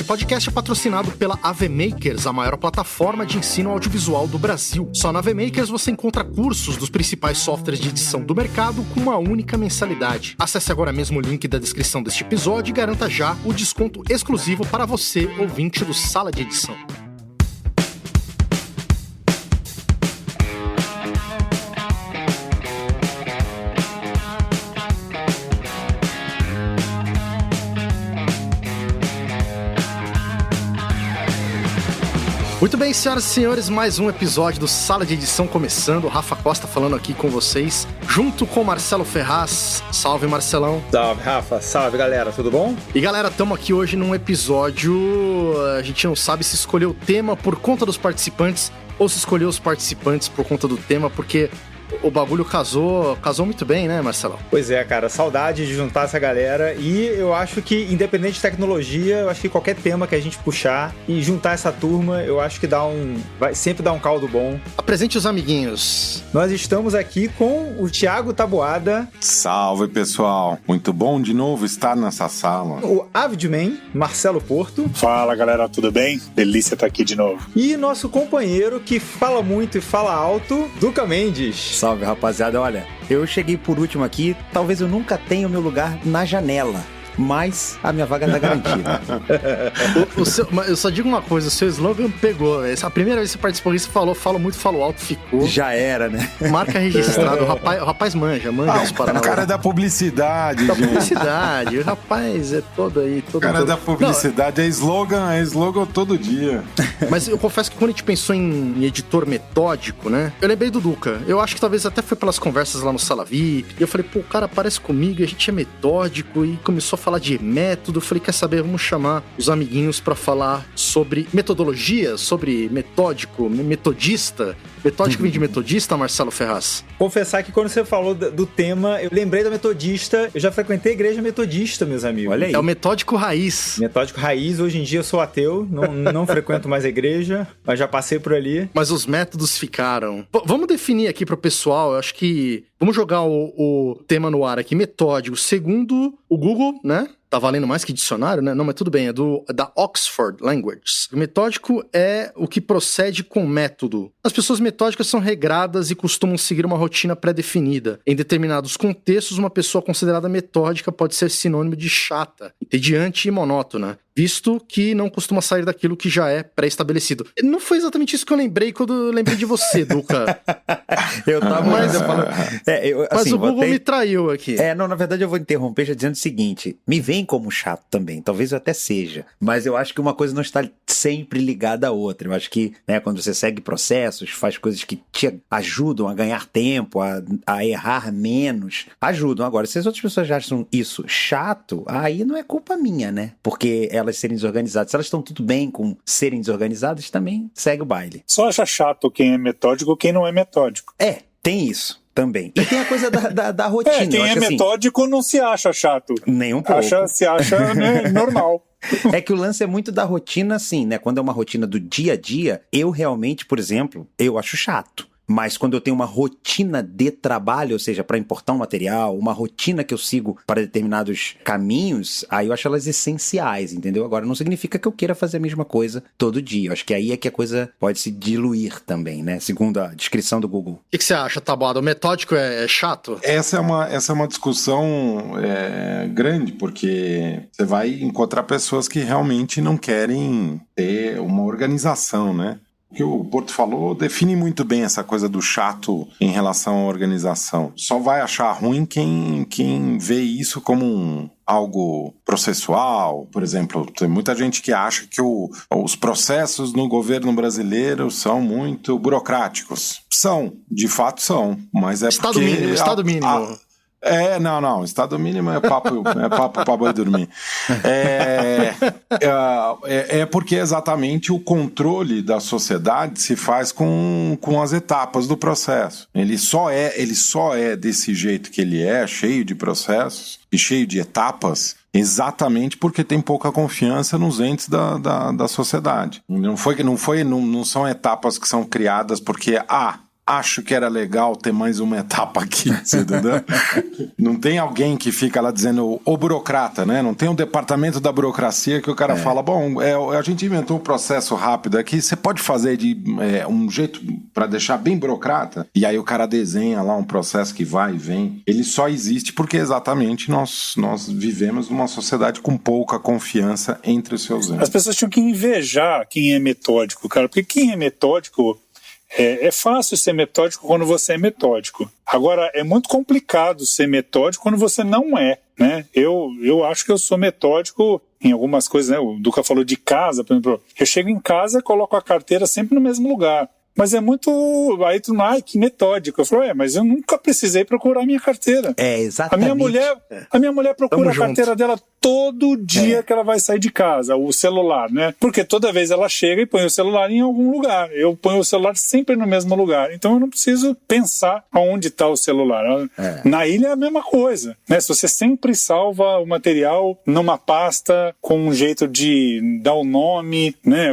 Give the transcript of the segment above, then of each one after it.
Este podcast é patrocinado pela AV Makers, a maior plataforma de ensino audiovisual do Brasil. Só na AV Makers você encontra cursos dos principais softwares de edição do mercado com uma única mensalidade. Acesse agora mesmo o link da descrição deste episódio e garanta já o desconto exclusivo para você, ouvinte do Sala de Edição. Muito bem, senhoras e senhores, mais um episódio do Sala de Edição começando. Rafa Costa falando aqui com vocês, junto com Marcelo Ferraz. Salve, Marcelão. Salve, Rafa. Salve, galera. Tudo bom? E, galera, estamos aqui hoje num episódio... A gente não sabe se escolheu o tema por conta dos participantes ou se escolheu os participantes por conta do tema, porque... O bagulho casou muito bem, né, Marcelão? Pois é, cara, saudade de juntar essa galera. E eu acho que, independente de tecnologia, eu acho que qualquer tema que a gente puxar e juntar essa turma, eu acho que vai sempre dar um caldo bom. Apresente os amiguinhos. Nós estamos aqui com o Thiago Taboada. Salve, pessoal. Muito bom de novo estar nessa sala. O Avidman, Marcelo Porto. Fala, galera, tudo bem? Delícia estar aqui de novo. E nosso companheiro que fala muito e fala alto, Duca Mendes. Salve, rapaziada. Olha, eu cheguei por último aqui, talvez eu nunca tenha o meu lugar na janela, mas a minha vaga tá garantida. Eu só digo uma coisa, o seu slogan pegou. Essa a primeira vez que você participou aqui, você falou, falo muito, falo alto, ficou. Já era, né? Marca registrada. O rapaz manja os Paranauê. O cara é da publicidade, gente. Publicidade. O rapaz é todo aí. O cara é da publicidade, não, é slogan todo dia. Mas eu confesso que quando a gente pensou em editor metódico, né? Eu lembrei do Duca. Eu acho que talvez até foi pelas conversas lá no Sala VIP. E eu falei, pô, o cara parece comigo, a gente é metódico. E começou a falar de método. Eu falei, quer saber, vamos chamar os amiguinhos pra falar sobre metodologia, sobre metódico, metodista. Metódico vem de metodista, Marcelo Ferraz? Confessar que quando você falou do tema, eu lembrei da metodista. Eu já frequentei a igreja metodista, meus amigos. Olha aí. É o metódico raiz. Metódico raiz. Hoje em dia eu sou ateu, não frequento mais a igreja, mas já passei por ali. Mas os métodos ficaram. Vamos definir aqui pro pessoal, eu acho que... Vamos jogar o tema no ar aqui, metódico. Segundo o Google, né? Tá valendo mais que dicionário, né? Não, mas tudo bem, é da Oxford Languages. O metódico é o que procede com método. As pessoas metódicas são regradas e costumam seguir uma rotina pré-definida. Em determinados contextos, uma pessoa considerada metódica pode ser sinônimo de chata, entediante e monótona, visto que não costuma sair daquilo que já é pré-estabelecido. Não foi exatamente isso que eu lembrei quando eu lembrei de você, Duca. Eu tava falando... Mas o Google me traiu aqui. Não, na verdade eu vou interromper já dizendo o seguinte, me vem como chato também, talvez eu até seja, mas eu acho que uma coisa não está sempre ligada à outra. Eu acho que, né, quando você segue processos, faz coisas que te ajudam a ganhar tempo, a errar menos, ajudam. Agora, se as outras pessoas já acham isso chato, aí não é culpa minha, né? Porque elas serem desorganizadas. Se elas estão tudo bem com serem desorganizadas, também segue o baile. Só acha chato quem é metódico, quem não é metódico. Tem isso também. E tem a coisa da rotina. Quem é metódico não se acha chato. Nem um pouco. Se acha né, normal. É que o lance é muito da rotina, assim, né? Quando é uma rotina do dia a dia, eu realmente, por exemplo, eu acho chato. Mas quando eu tenho uma rotina de trabalho, ou seja, para importar um material, uma rotina que eu sigo para determinados caminhos, aí eu acho elas essenciais, entendeu? Agora, não significa que eu queira fazer a mesma coisa todo dia. Eu acho que aí é que a coisa pode se diluir também, né? Segundo a descrição do Google. O que você acha, Taboada? O metódico é chato? Essa é uma discussão grande, porque você vai encontrar pessoas que realmente não querem ter uma organização, né? O que o Porto falou define muito bem essa coisa do chato em relação à organização. Só vai achar ruim quem vê isso como algo processual. Por exemplo, tem muita gente que acha que os processos no governo brasileiro são muito burocráticos. São, de fato são, mas é Estado porque... mínimo, Estado mínimo. Não, estado mínimo é papo pra boi dormir. É porque exatamente o controle da sociedade se faz com as etapas do processo. Ele só é desse jeito que ele é, cheio de processos e cheio de etapas, exatamente porque tem pouca confiança nos entes da sociedade. Não são etapas que são criadas porque acho que era legal ter mais uma etapa aqui, você entendeu? Não tem alguém que fica lá dizendo o burocrata, né? Não tem um departamento da burocracia que o cara fala, bom, a gente inventou um processo rápido aqui, você pode fazer de um jeito para deixar bem burocrata? E aí o cara desenha lá um processo que vai e vem. Ele só existe porque exatamente nós vivemos numa sociedade com pouca confiança entre os seus entes. As pessoas tinham que invejar quem é metódico, cara, porque quem é metódico é fácil ser metódico quando você é metódico. Agora, é muito complicado ser metódico quando você não é, né? Eu acho que eu sou metódico em algumas coisas, né? O Duca falou de casa, por exemplo. Eu chego em casa e coloco a carteira sempre no mesmo lugar. Mas é muito... Aí tu, que metódico. Eu falo, mas eu nunca precisei procurar a minha carteira. Exatamente. A minha mulher procura a carteira dela todo dia que ela vai sair de casa, o celular, né? Porque toda vez ela chega e põe o celular em algum lugar. Eu ponho o celular sempre no mesmo lugar. Então eu não preciso pensar aonde está o celular. Na ilha é a mesma coisa, né? Se você sempre salva o material numa pasta com um jeito de dar o nome, né?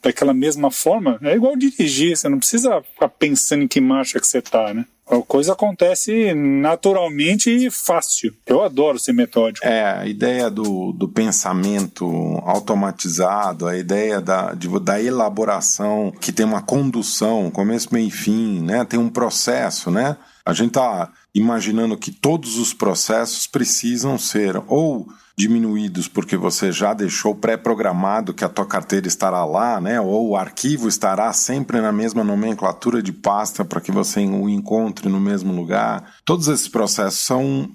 Daquela mesma forma, é igual dirigir. Você não precisa ficar pensando em que marcha que você tá, né? A coisa acontece naturalmente e fácil. Eu adoro ser metódico. A ideia do pensamento automatizado, a ideia da elaboração, que tem uma condução, começo, meio e fim, né? Tem um processo, né? A gente tá imaginando que todos os processos precisam ser ou diminuídos porque você já deixou pré-programado que a tua carteira estará lá, né? Ou o arquivo estará sempre na mesma nomenclatura de pasta para que você o encontre no mesmo lugar. Todos esses processos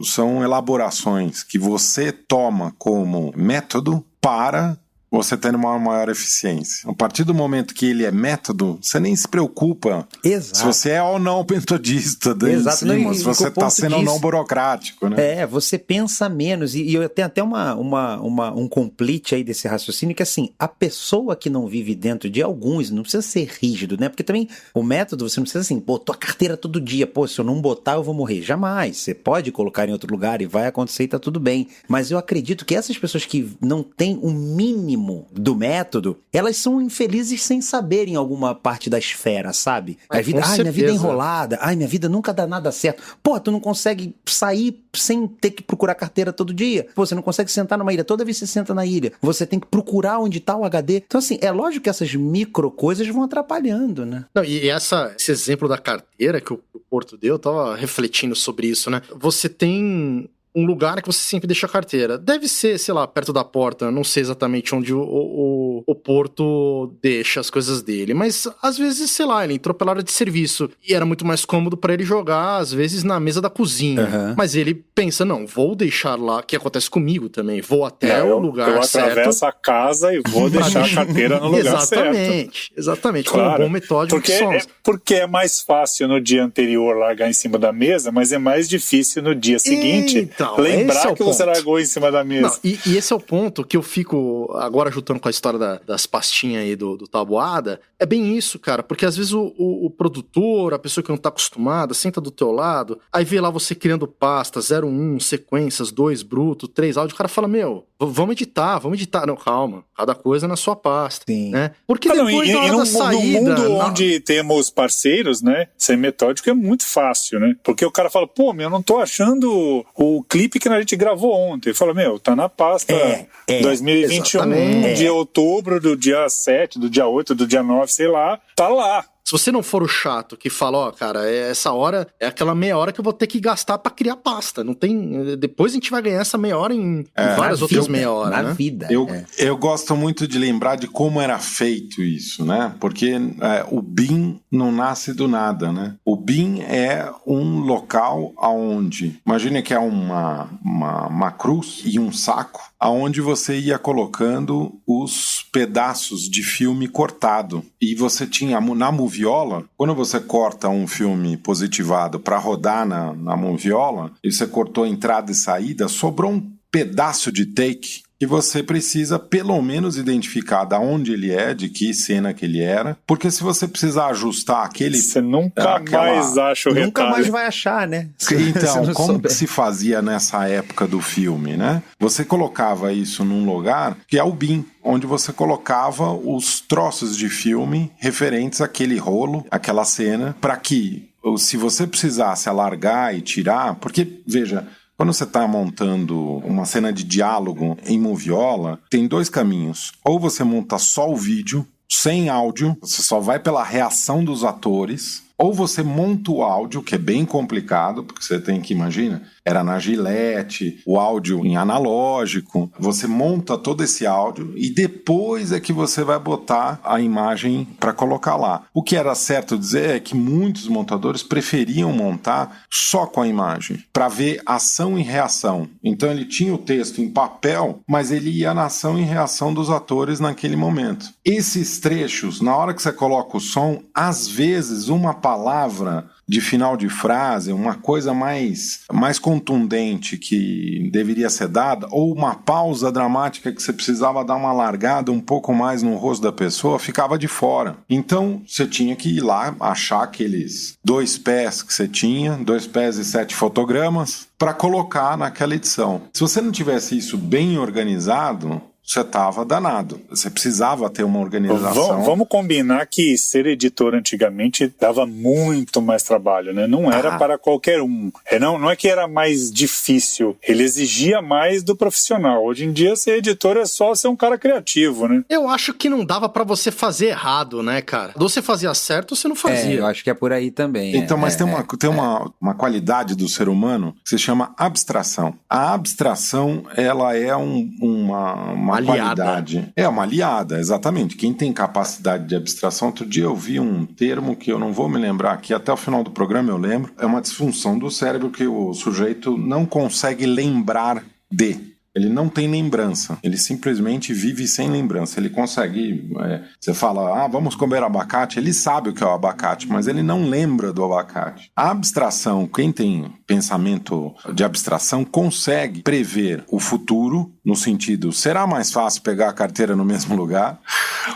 são elaborações que você toma como método para você ter uma maior eficiência. A partir do momento que ele é método, você nem se preocupa se você é ou não metodista, se você está sendo ou não burocrático, né? Você pensa menos, e eu tenho até um complete aí desse raciocínio, que assim, a pessoa que não vive dentro de alguns, não precisa ser rígido, né? Porque também o método, você não precisa assim, tua carteira todo dia, se eu não botar eu vou morrer. Jamais. Você pode colocar em outro lugar e vai acontecer e tá tudo bem. Mas eu acredito que essas pessoas que não têm o mínimo do método, elas são infelizes sem saber em alguma parte da esfera, sabe? Minha vida é enrolada, minha vida nunca dá nada certo. Tu não consegue sair sem ter que procurar carteira todo dia. Você não consegue sentar numa ilha, toda vez que você senta na ilha, você tem que procurar onde tá o HD. Então assim, é lógico que essas micro coisas vão atrapalhando, né? Não, e esse exemplo da carteira que o Porto deu, eu tava refletindo sobre isso, né? Você tem um lugar que você sempre deixa a carteira. Deve ser, sei lá, perto da porta, não sei exatamente onde o Porto deixa as coisas dele, mas às vezes, sei lá, ele entrou pela área de serviço e era muito mais cômodo pra ele jogar, às vezes, na mesa da cozinha. Mas ele pensa, não, vou deixar lá, que acontece comigo também, vou até o lugar certo. Eu atravesso a casa e vou deixar a carteira no lugar certo. Exatamente, claro. Com um bom metódico que somos. Porque é mais fácil no dia anterior largar em cima da mesa, mas é mais difícil no dia seguinte lembrar que você largou em cima da mesa. Não, e esse é o ponto que eu fico agora juntando com a história das pastinhas aí do Tabuada. É bem isso, cara, porque às vezes o produtor, a pessoa que não tá acostumada, senta do teu lado, aí vê lá você criando pasta 01, sequências, 2 bruto, 3 áudio, o cara fala, vamos editar. Não, calma, cada coisa na sua pasta. Sim. Né? Porque depois na hora da saída... No mundo onde temos parceiros, né, ser metódico é muito fácil, né? Porque o cara fala, eu não tô achando o clipe que a gente gravou ontem. Fala, tá na pasta 2021, de outubro, do dia 7, do dia 8, do dia 9, sei lá, tá lá. Se você não for o chato que fala, cara, essa hora é aquela meia hora que eu vou ter que gastar pra criar pasta. Não tem... Depois a gente vai ganhar essa meia hora em várias outras meia horas, né? Vida. Eu gosto muito de lembrar de como era feito isso, né? Porque o BIM não nasce do nada, né? O BIM é um local aonde... Imagina que é uma cruz e um saco, aonde você ia colocando os pedaços de filme cortado. E você tinha na moviola, quando você corta um filme positivado para rodar na moviola, e você cortou entrada e saída, sobrou um pedaço de take que você precisa pelo menos identificar de onde ele é, de que cena que ele era, porque se você precisar ajustar aquele... Você nunca mais acha o retalho. Nunca mais vai achar, né? Então, como que se fazia nessa época do filme, né? Você colocava isso num lugar que é o BIM, onde você colocava os troços de filme referentes àquele rolo, àquela cena, para que, se você precisasse alargar e tirar, porque, veja, quando você está montando uma cena de diálogo em Moviola, tem 2 caminhos. Ou você monta só o vídeo, sem áudio, você só vai pela reação dos atores, ou você monta o áudio, que é bem complicado, porque você tem que, imagina, era na Gillette, o áudio em analógico, você monta todo esse áudio e depois é que você vai botar a imagem para colocar lá. O que era certo dizer é que muitos montadores preferiam montar só com a imagem, para ver ação e reação. Então ele tinha o texto em papel, mas ele ia na ação e reação dos atores naquele momento. Esses trechos, na hora que você coloca o som, às vezes uma palavra de final de frase, uma coisa mais contundente que deveria ser dada, ou uma pausa dramática que você precisava dar uma largada um pouco mais no rosto da pessoa, ficava de fora. Então, você tinha que ir lá, achar aqueles 2 pés que você tinha, 2 pés e 7 fotogramas, para colocar naquela edição. Se você não tivesse isso bem organizado, você estava danado. Você precisava ter uma organização. Vamos combinar que ser editor antigamente dava muito mais trabalho, né? Não era para qualquer um. Não é que era mais difícil. Ele exigia mais do profissional. Hoje em dia, ser editor é só ser um cara criativo, né? Eu acho que não dava pra você fazer errado, né, cara? Ou você fazia certo ou você não fazia. Eu acho que é por aí também. Então, mas tem uma qualidade do ser humano que se chama abstração. A abstração, ela é uma qualidade. É uma aliada, exatamente. Quem tem capacidade de abstração, outro dia eu vi um termo que eu não vou me lembrar aqui, até o final do programa eu lembro, é uma disfunção do cérebro que o sujeito não consegue lembrar de. Ele não tem lembrança, ele simplesmente vive sem lembrança. Ele consegue, você fala, vamos comer abacate, ele sabe o que é o abacate, mas ele não lembra do abacate. A abstração, quem tem pensamento de abstração, consegue prever o futuro, no sentido, será mais fácil pegar a carteira no mesmo lugar?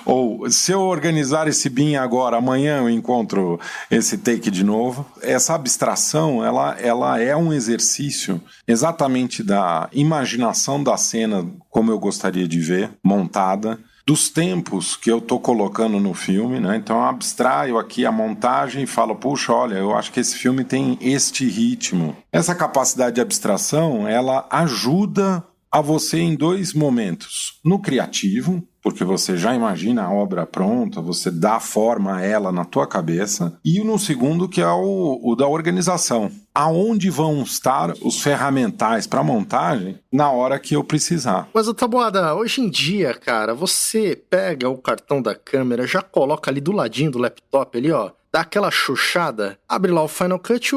Ou, se eu organizar esse BIM agora, amanhã eu encontro esse take de novo. Essa abstração, ela é um exercício exatamente da imaginação da cena como eu gostaria de ver, montada, dos tempos que eu estou colocando no filme, né? Então eu abstraio aqui a montagem e falo, puxa, olha, eu acho que esse filme tem este ritmo. Essa capacidade de abstração, ela ajuda a você em 2 momentos. No criativo, porque você já imagina a obra pronta, você dá forma a ela na tua cabeça. E no segundo, que é o da organização. Aonde vão estar os ferramentais para montagem na hora que eu precisar. Mas, Taboada, hoje em dia, cara, você pega o cartão da câmera, já coloca ali do ladinho do laptop ali, ó, dá aquela chuchada, abre lá o Final Cut,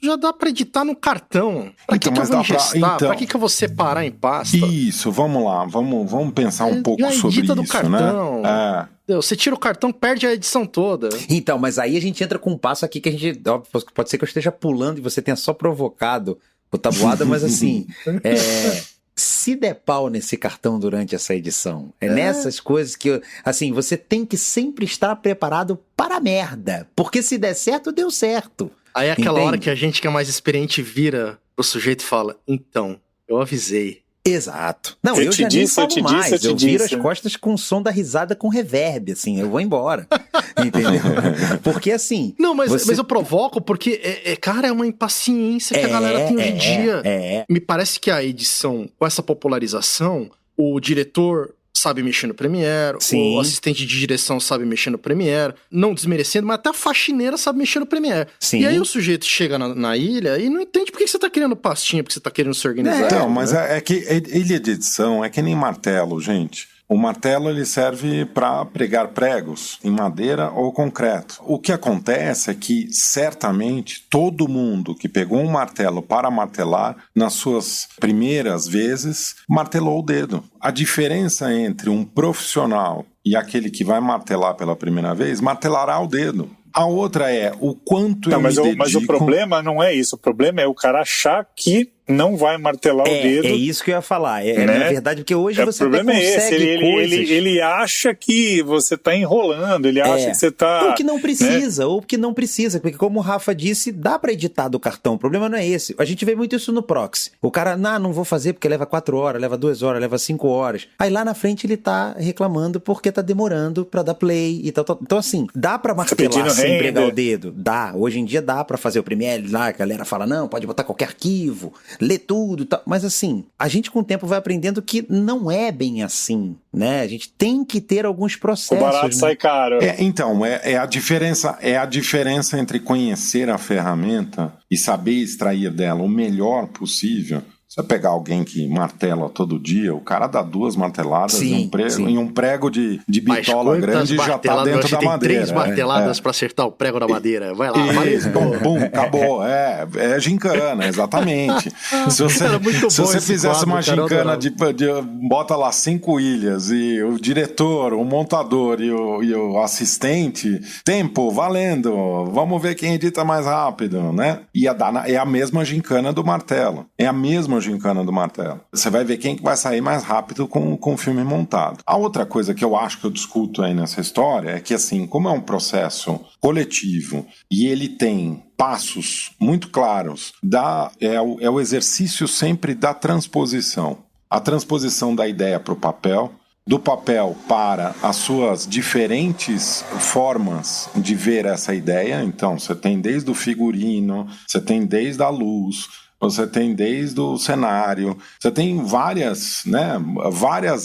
já dá pra editar no cartão. Pra que eu vou ingestar? Pra que eu vou separar em pasta? Isso, vamos lá, vamos pensar um pouco sobre isso, do cartão. Né? Você tira o cartão, perde a edição toda. Então, mas aí a gente entra com um passo aqui que a gente... Pode ser que eu esteja pulando e você tenha só provocado o Taboada, mas assim... Se der pau nesse cartão durante essa edição, nessas coisas que, assim, você tem que sempre estar preparado para a merda. Porque se der certo, deu certo. Aí é aquela hora que a gente que é mais experiente vira pro sujeito e fala, então, eu avisei. Exato. Não, eu já nem falo mais. Eu viro as costas com o som da risada com reverb, assim, eu vou embora. Entendeu? Porque assim... Não, mas eu provoco porque, cara, é uma impaciência que a galera tem hoje em dia. Me parece que a edição, com essa popularização, o diretor sabe mexer no Premiere, o assistente de direção sabe mexer no Premiere, não desmerecendo, mas até a faxineira sabe mexer no Premiere. Sim. E aí o sujeito chega na ilha e não entende por que você tá querendo pastinha, porque você tá querendo se organizar. Então, mas é que ilha de edição é que nem martelo, gente. O martelo ele serve para pregar pregos em madeira ou concreto. O que acontece é que, certamente, todo mundo que pegou um martelo para martelar, nas suas primeiras vezes, martelou o dedo. A diferença entre um profissional e aquele que vai martelar pela primeira vez, martelará o dedo. A outra é o quanto eu me dedico... Mas o problema não é isso. O problema é o cara achar que não vai martelar o dedo. É isso que eu ia falar. Na verdade, porque hoje você até consegue coisas... Ele acha que você está enrolando, ele acha que você está... Ou que não precisa, ou que não precisa. Porque como o Rafa disse, dá para editar do cartão. O problema não é esse. A gente vê muito isso no proxy. O cara, não vou fazer porque leva 4 horas, leva 2 horas, leva 5 horas. Aí lá na frente ele tá reclamando porque tá demorando para dar play e tal. Então assim, dá para martelar sem pregar o dedo? Dá. Hoje em dia dá para fazer o Premiere lá, a galera fala, não, pode botar qualquer arquivo, ler tudo e tal. Mas assim, a gente com o tempo vai aprendendo que não é bem assim, né? A gente tem que ter alguns processos. O barato sai caro. Então, é a diferença entre conhecer a ferramenta e saber extrair dela o melhor possível. Você pegar alguém que martela todo dia, o cara dá 2 marteladas em um prego de bitola grande e já tá dentro da madeira. Tem 3 marteladas pra acertar o prego da madeira. Vai lá, bum, acabou. É gincana, exatamente. Se você fizesse uma gincana bota lá 5 ilhas e o diretor, o montador e o assistente, tempo, valendo, vamos ver quem edita mais rápido, né? É a mesma gincana do martelo. É a mesma gincana do martelo. Você vai ver quem que vai sair mais rápido com o filme montado. A outra coisa que eu acho que eu discuto aí nessa história é que, assim, como é um processo coletivo e ele tem passos muito claros, é o exercício sempre da transposição. A transposição da ideia para o papel, do papel para as suas diferentes formas de ver essa ideia. Então, você tem desde o figurino, você tem desde a luz, você tem desde o cenário, você tem várias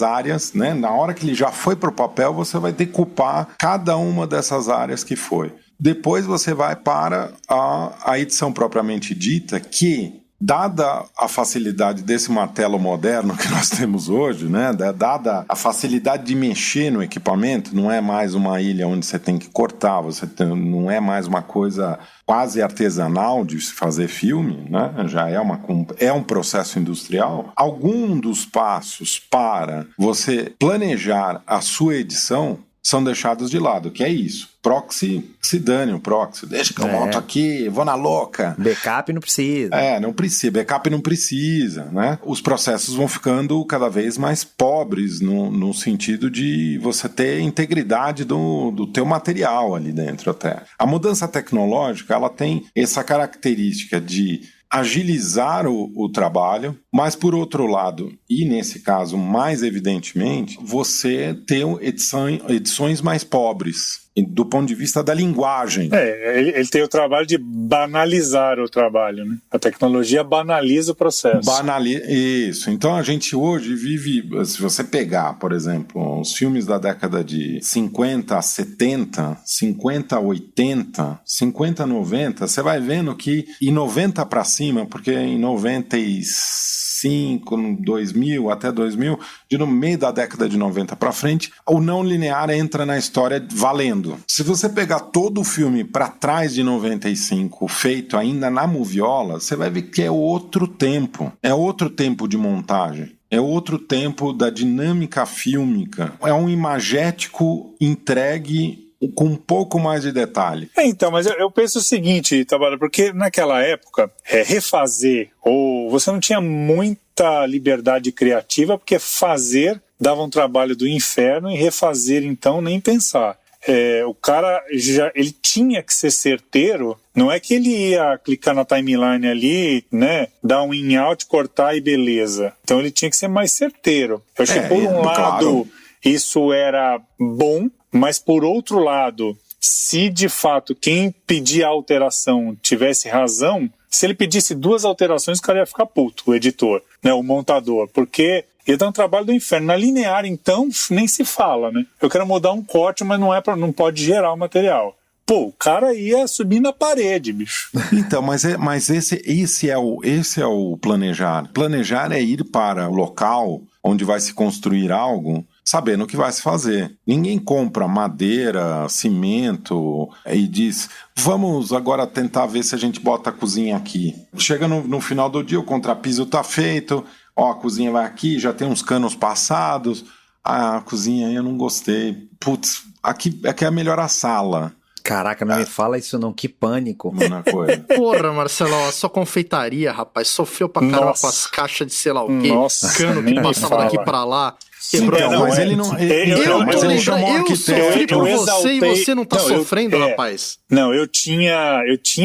áreas, né? Na hora que ele já foi para o papel, você vai decupar cada uma dessas áreas que foi. Depois você vai para a edição propriamente dita, que, dada a facilidade desse martelo moderno que nós temos hoje, né? Dada a facilidade de mexer no equipamento, não é mais uma ilha onde você tem que cortar, não é mais uma coisa quase artesanal de se fazer filme, né? Já é um processo industrial. Algum dos passos para você planejar a sua edição são deixados de lado, que é isso. Proxy, se dane o proxy. Deixa que eu monto aqui, vou na louca. Backup não precisa. Não precisa. Backup não precisa, né? Os processos vão ficando cada vez mais pobres no sentido de você ter integridade do teu material ali dentro até. A mudança tecnológica, ela tem essa característica de agilizar o trabalho, mas por outro lado, e nesse caso mais evidentemente, você ter edições mais pobres do ponto de vista da linguagem. Ele tem o trabalho de banalizar o trabalho, né? A tecnologia banaliza o processo. Isso. Então a gente hoje vive, se você pegar, por exemplo, os filmes da década de 50 a 70, 50 a 80, 50 a 90, você vai vendo que em 90 para cima, porque em 95, 2000 até 2000, no meio da década de 90 para frente, o não linear entra na história valendo. Se você pegar todo o filme para trás de 95, feito ainda na moviola, você vai ver que é outro tempo. É outro tempo de montagem. É outro tempo da dinâmica fílmica. É um imagético entregue com um pouco mais de detalhe. Então, mas eu penso o seguinte, Tabata, porque naquela época, refazer, ou você não tinha muita liberdade criativa, porque fazer dava um trabalho do inferno e refazer, então, nem pensar. O cara ele tinha que ser certeiro, não é que ele ia clicar na timeline ali, né, dar um in-out, cortar e beleza. Então ele tinha que ser mais certeiro. Eu acho que por um lado isso era bom, mas por outro lado, se de fato quem pedia a alteração tivesse razão, se ele pedisse 2 alterações, o cara ia ficar puto, o editor, né, o montador, porque ia dar um trabalho do inferno. Na linear, então, nem se fala, né? Eu quero mudar um corte, mas não pode gerar o material. Pô, o cara ia subir na parede, bicho. Então, mas esse é o planejar. Planejar é ir para o local onde vai se construir algo, sabendo o que vai se fazer. Ninguém compra madeira, cimento e diz, vamos agora tentar ver se a gente bota a cozinha aqui. Chega no final do dia, o contrapiso está feito, a cozinha vai aqui, já tem uns canos passados, a cozinha aí eu não gostei. Putz, aqui é melhor a sala. Caraca, não me fala isso não, que pânico. Porra, Marcelo, a sua confeitaria, rapaz, sofreu pra caramba com as caixas de sei lá o quê, cano que passava daqui pra lá. Quebrou. Então, mas ele não. Eu sofri por você e você não tá sofrendo, rapaz. Não, eu tinha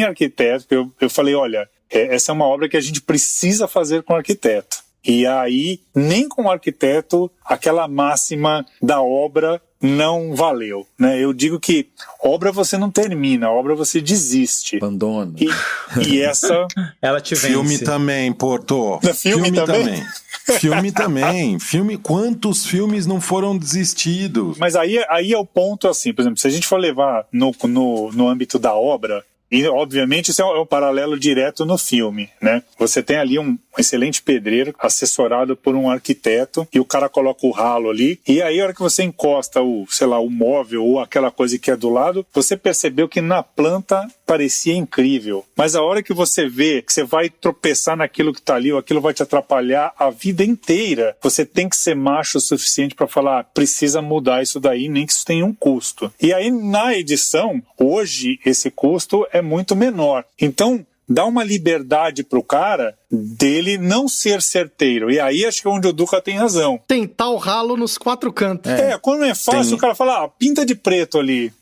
arquiteto, eu falei, olha, essa é uma obra que a gente precisa fazer com arquiteto. E aí, nem com o arquiteto, aquela máxima da obra não valeu, né? Eu digo que obra você não termina, obra você desiste. Abandona. E essa... Ela te vence. Filme também, Porto. Filme também. Filme também. Quantos filmes não foram desistidos? Mas aí é o ponto assim, por exemplo, se a gente for levar no âmbito da obra, e obviamente isso é um paralelo direto no filme, né? Você tem ali um excelente pedreiro assessorado por um arquiteto e o cara coloca o ralo ali e aí a hora que você encosta o móvel ou aquela coisa que é do lado, você percebeu que na planta parecia incrível. Mas a hora que você vê que você vai tropeçar naquilo que tá ali ou aquilo vai te atrapalhar a vida inteira, você tem que ser macho o suficiente para falar, precisa mudar isso daí, nem que isso tenha um custo. E aí na edição, hoje esse custo é muito menor. Então, dá uma liberdade pro cara dele não ser certeiro. E aí acho que é onde o Duca tem razão. Tentar o ralo nos 4 cantos. Quando é fácil, o cara fala, pinta de preto ali.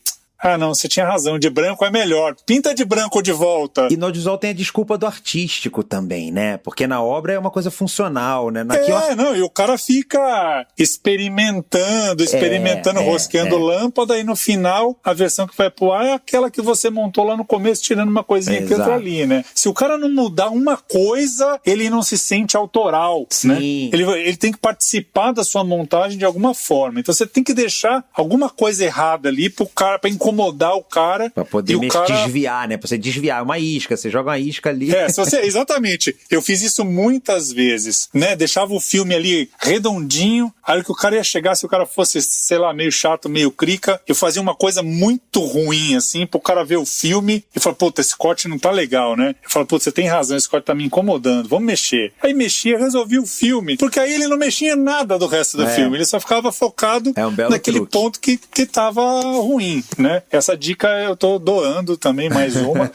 Ah, não, você tinha razão, de branco é melhor. Pinta de branco de volta. E no audiovisual tem a desculpa do artístico também, né? Porque na obra é uma coisa funcional, né? E o cara fica experimentando, rosqueando lâmpada, e no final, a versão que vai pro ar é aquela que você montou lá no começo, tirando uma coisinha aqui, outra ali, né? Se o cara não mudar uma coisa, ele não se sente autoral, né? Ele tem que participar da sua montagem de alguma forma. Então você tem que deixar alguma coisa errada ali pro cara, pra incomodar o cara. Pra poder desviar, né? Pra você desviar uma isca, você joga uma isca ali. Exatamente. Eu fiz isso muitas vezes, né? Deixava o filme ali redondinho, aí que o cara ia chegar, se o cara fosse, sei lá, meio chato, meio crica, eu fazia uma coisa muito ruim, assim, pro cara ver o filme e falar, puta, esse corte não tá legal, né? Eu falo, puta, você tem razão, esse corte tá me incomodando, vamos mexer. Aí mexia, resolvia o filme, porque aí ele não mexia nada do resto do filme, ele só ficava focado naquele ponto que tava ruim, né? Essa dica eu tô doando também, mais uma.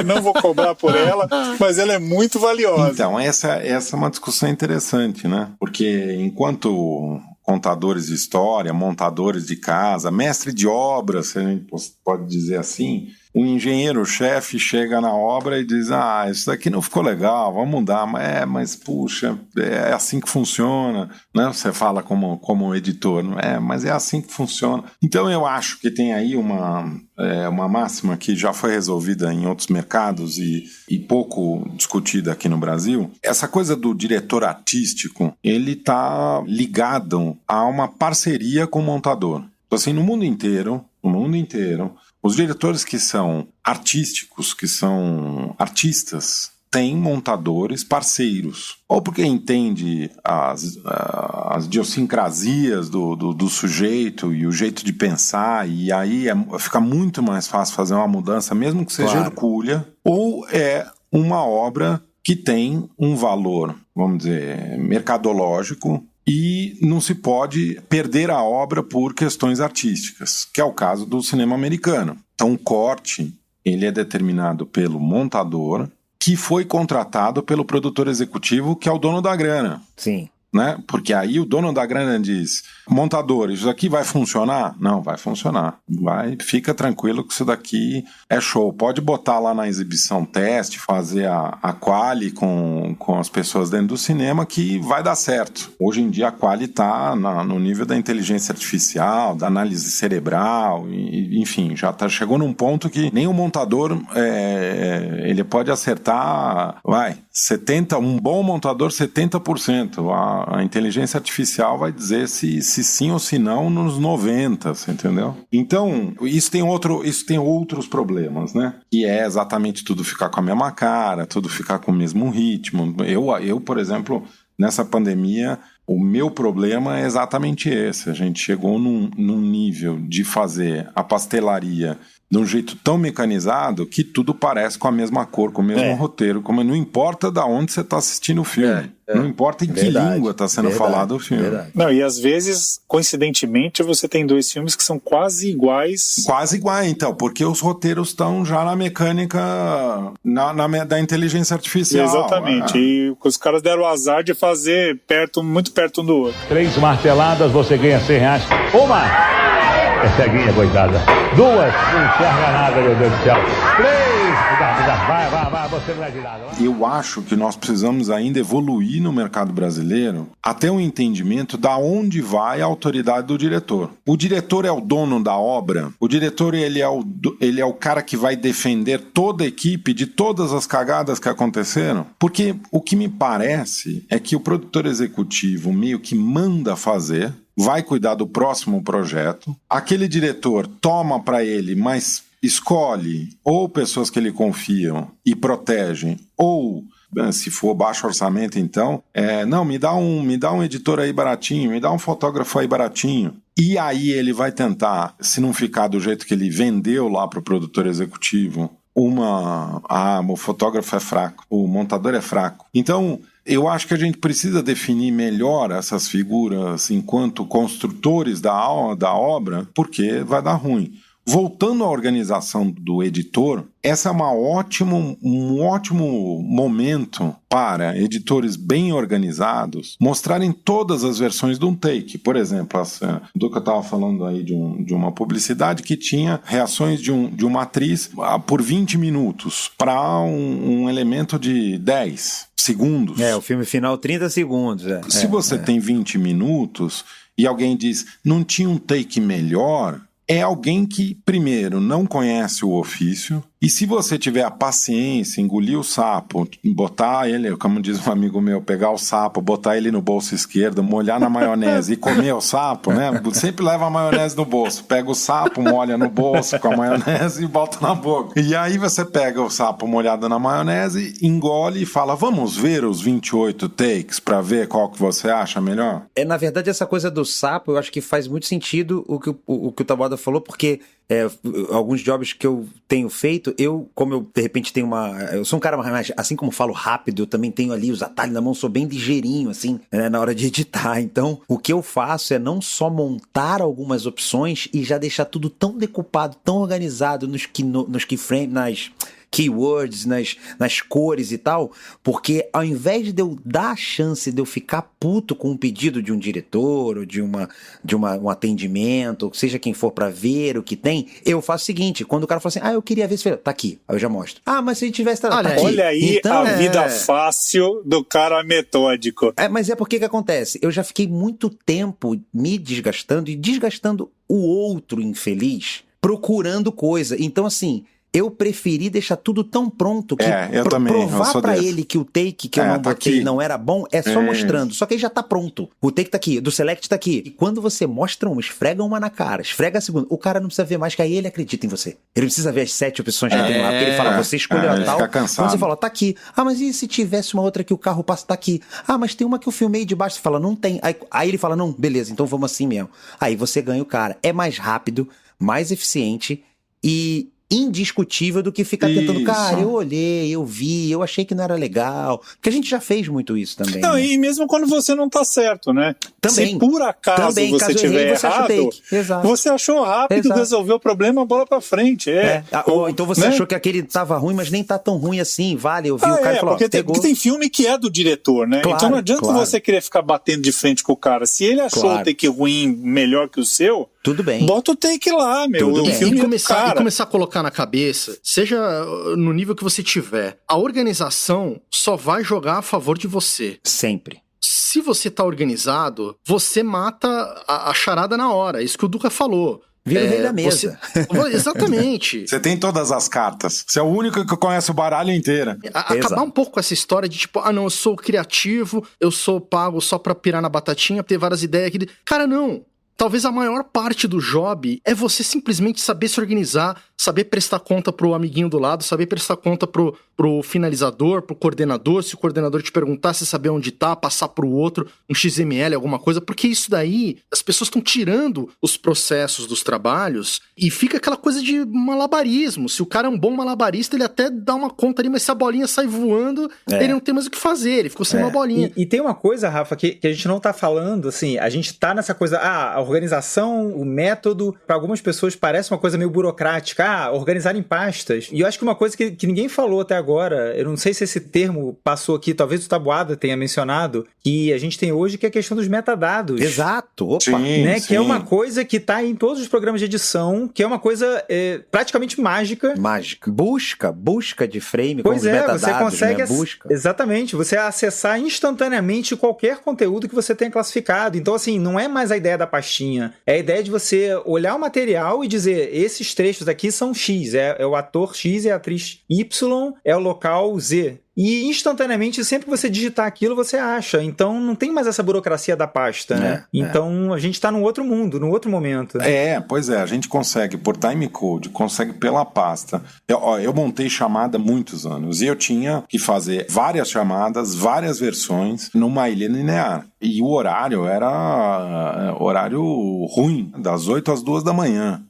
Não vou cobrar por ela, mas ela é muito valiosa. Então, essa é uma discussão interessante, né? Porque enquanto contadores de história, montadores de casa, mestre de obra, se a gente pode dizer assim, o engenheiro-chefe chega na obra e diz, isso daqui não ficou legal, vamos mudar, mas puxa, é assim que funciona, né? Você fala como editor, mas é assim que funciona. Então eu acho que tem aí uma máxima que já foi resolvida em outros mercados e pouco discutida aqui no Brasil. Essa coisa do diretor artístico, ele está ligado a uma parceria com o montador. Então assim, no mundo inteiro, os diretores que são artísticos, que são artistas, têm montadores parceiros. Ou porque entende as idiosincrasias do sujeito e o jeito de pensar, e aí fica muito mais fácil fazer uma mudança, mesmo que seja hercúlea, ou é uma obra que tem um valor, vamos dizer, mercadológico, e não se pode perder a obra por questões artísticas, que é o caso do cinema americano. Então, o corte, ele é determinado pelo montador, que foi contratado pelo produtor executivo, que é o dono da grana. Sim. Né? Porque aí o dono da grana diz, montador, isso aqui vai funcionar? Não, vai funcionar. Fica tranquilo que isso daqui é show. Pode botar lá na exibição teste, fazer a quali com as pessoas dentro do cinema que vai dar certo. Hoje em dia a quali está no nível da inteligência artificial, da análise cerebral, enfim, chegou num ponto que nem o montador ele pode acertar, um bom montador 70%. A inteligência artificial vai dizer se sim ou se não nos 90%, você entendeu? Então, isso tem outros problemas, né? Que é exatamente tudo ficar com a mesma cara, tudo ficar com o mesmo ritmo. Eu, por exemplo, nessa pandemia, o meu problema é exatamente esse. A gente chegou num nível de fazer a pastelaria de um jeito tão mecanizado que tudo parece com a mesma cor, com o mesmo roteiro, como não importa de onde você está assistindo o filme. Não importa em que língua está sendo falado o filme. Não, e às vezes, coincidentemente, você tem 2 filmes que são quase iguais. Quase iguais, então, porque os roteiros estão já na mecânica da inteligência artificial. Exatamente, e os caras deram o azar de fazer muito perto um do outro. 3 marteladas, você ganha R$100. Uma! É ceguinha, coitada. 2, não enxerga nada, meu Deus do céu. 3! Vai, você não é de nada. Eu acho que nós precisamos ainda evoluir no mercado brasileiro até um entendimento da onde vai a autoridade do diretor. O diretor é o dono da obra, o diretor ele é o cara que vai defender toda a equipe de todas as cagadas que aconteceram, porque o que me parece é que o produtor executivo meio que manda fazer, vai cuidar do próximo projeto, aquele diretor toma para ele, mas escolhe ou pessoas que ele confia e protegem, ou, se for baixo orçamento, então, não, me dá um editor aí baratinho, me dá um fotógrafo aí baratinho. E aí ele vai tentar, se não ficar do jeito que ele vendeu lá para o produtor executivo, o fotógrafo é fraco, o montador é fraco. Então, eu acho que a gente precisa definir melhor essas figuras enquanto construtores da obra, porque vai dar ruim. Voltando à organização do editor, essa é um ótimo momento para editores bem organizados mostrarem todas as versões de um take. Por exemplo, o Duca estava falando aí de uma publicidade que tinha reações de uma atriz por 20 minutos para um elemento de 10 segundos. O filme final 30 segundos. Se você tem 20 minutos e alguém diz, não tinha um take melhor... É alguém que, primeiro, não conhece o ofício, e se você tiver a paciência, engolir o sapo, botar ele, como diz um amigo meu, pegar o sapo, botar ele no bolso esquerdo, molhar na maionese e comer o sapo, né? Sempre leva a maionese no bolso. Pega o sapo, molha no bolso com a maionese e bota na boca. E aí você pega o sapo molhado na maionese, engole e fala, vamos ver os 28 takes pra ver qual que você acha melhor? Na verdade, essa coisa do sapo, eu acho que faz muito sentido o que o Taboada falou, porque alguns jobs que eu tenho feito, como eu de repente tenho eu sou um cara mais, assim como falo rápido, eu também tenho ali os atalhos na mão, sou bem ligeirinho assim, né, na hora de editar. Então o que eu faço é não só montar algumas opções e já deixar tudo tão decupado, tão organizado nos keyframes, nas keywords, nas cores e tal, porque ao invés de eu dar a chance de eu ficar puto com um pedido de um diretor ou de um atendimento, ou seja quem for pra ver o que tem, eu faço o seguinte, quando o cara fala assim, eu queria ver se tá aqui, aí eu já mostro. Mas se ele tivesse... Olha aí então, a vida fácil do cara metódico. Mas porque que acontece? Eu já fiquei muito tempo me desgastando e desgastando o outro infeliz procurando coisa. Então assim, eu preferi deixar tudo tão pronto que provar pra ele que o take que eu não botei não era bom, só mostrando. Só que aí já tá pronto. O take tá aqui, do select tá aqui. E quando você mostra esfrega uma na cara, esfrega a segunda, o cara não precisa ver mais, que aí ele acredita em você. Ele não precisa ver as 7 opções que tem lá, porque ele fala, você escolheu a tal. Quando você fala, tá aqui. Mas e se tivesse uma outra que o carro passa, tá aqui. Mas tem uma que eu filmei de baixo, você fala, não tem. Aí ele fala, não, beleza, então vamos assim mesmo. Aí você ganha o cara. É mais rápido, mais eficiente e indiscutível do que ficar tentando, cara, eu olhei, eu vi, eu achei que não era legal, porque a gente já fez muito isso também. Não, né? E mesmo quando você não tá certo, né? Também. Se por acaso você tiver errado, você achou rápido, resolveu o problema, bola pra frente. Ou então você achou que aquele tava ruim, mas nem tá tão ruim assim, vale, eu vi o cara e falou, porque tem filme que é do diretor, né? Claro, então não adianta você querer ficar batendo de frente com o cara. Se ele achou o take ruim melhor que o seu, tudo bem. Bota o take lá, meu. O filme e começar a colocar na cabeça, seja no nível que você tiver, a organização só vai jogar a favor de você. Sempre. Se você tá organizado, você mata a charada na hora. Isso que o Duca falou. Vira o rei da mesa. Exatamente. Você tem todas as cartas. Você é o único que conhece o baralho inteiro. Acabar um pouco com essa história de tipo, não, eu sou criativo, eu sou pago só pra pirar na batatinha, ter várias ideias aqui. Cara, não. talvez a maior parte do job é você simplesmente saber se organizar, saber prestar conta pro amiguinho do lado, saber prestar conta pro finalizador, pro coordenador, se o coordenador te perguntar, você saber onde tá, passar pro outro, um XML, alguma coisa, porque isso daí, as pessoas estão tirando os processos dos trabalhos e fica aquela coisa de malabarismo. Se o cara é um bom malabarista, ele até dá uma conta ali, mas se a bolinha sai voando, ele não tem mais o que fazer, ele ficou sem uma bolinha. E tem uma coisa, Rafa, que a gente não tá falando, assim, a gente tá nessa coisa, a organização, o método, para algumas pessoas parece uma coisa meio burocrática, organizar em pastas. E eu acho que uma coisa que ninguém falou até agora, eu não sei se esse termo passou aqui, talvez o Tabuada tenha mencionado, que a gente tem hoje, que é a questão dos metadados. Exato, opa. Sim, Né? sim. Que é uma coisa que tá em todos os programas de edição, que é uma coisa praticamente mágica. Mágica. Busca de frame Pois com os metadados, você consegue... né? Busca. Exatamente, você acessar instantaneamente qualquer conteúdo que você tenha classificado. Então, assim, não é mais a ideia da pastinha, é a ideia de você olhar o material e dizer, esses trechos aqui são X, é o ator X, é a atriz Y, é o local Z. E instantaneamente, sempre que você digitar aquilo, você acha. Então, não tem mais essa burocracia da pasta, né? Então, a gente tá num outro mundo, num outro momento. Pois é, a gente consegue por timecode, consegue pela pasta. Eu montei chamada há muitos anos e eu tinha que fazer várias chamadas, várias versões numa ilha linear. E o horário era horário ruim, das 8 às 2 da manhã.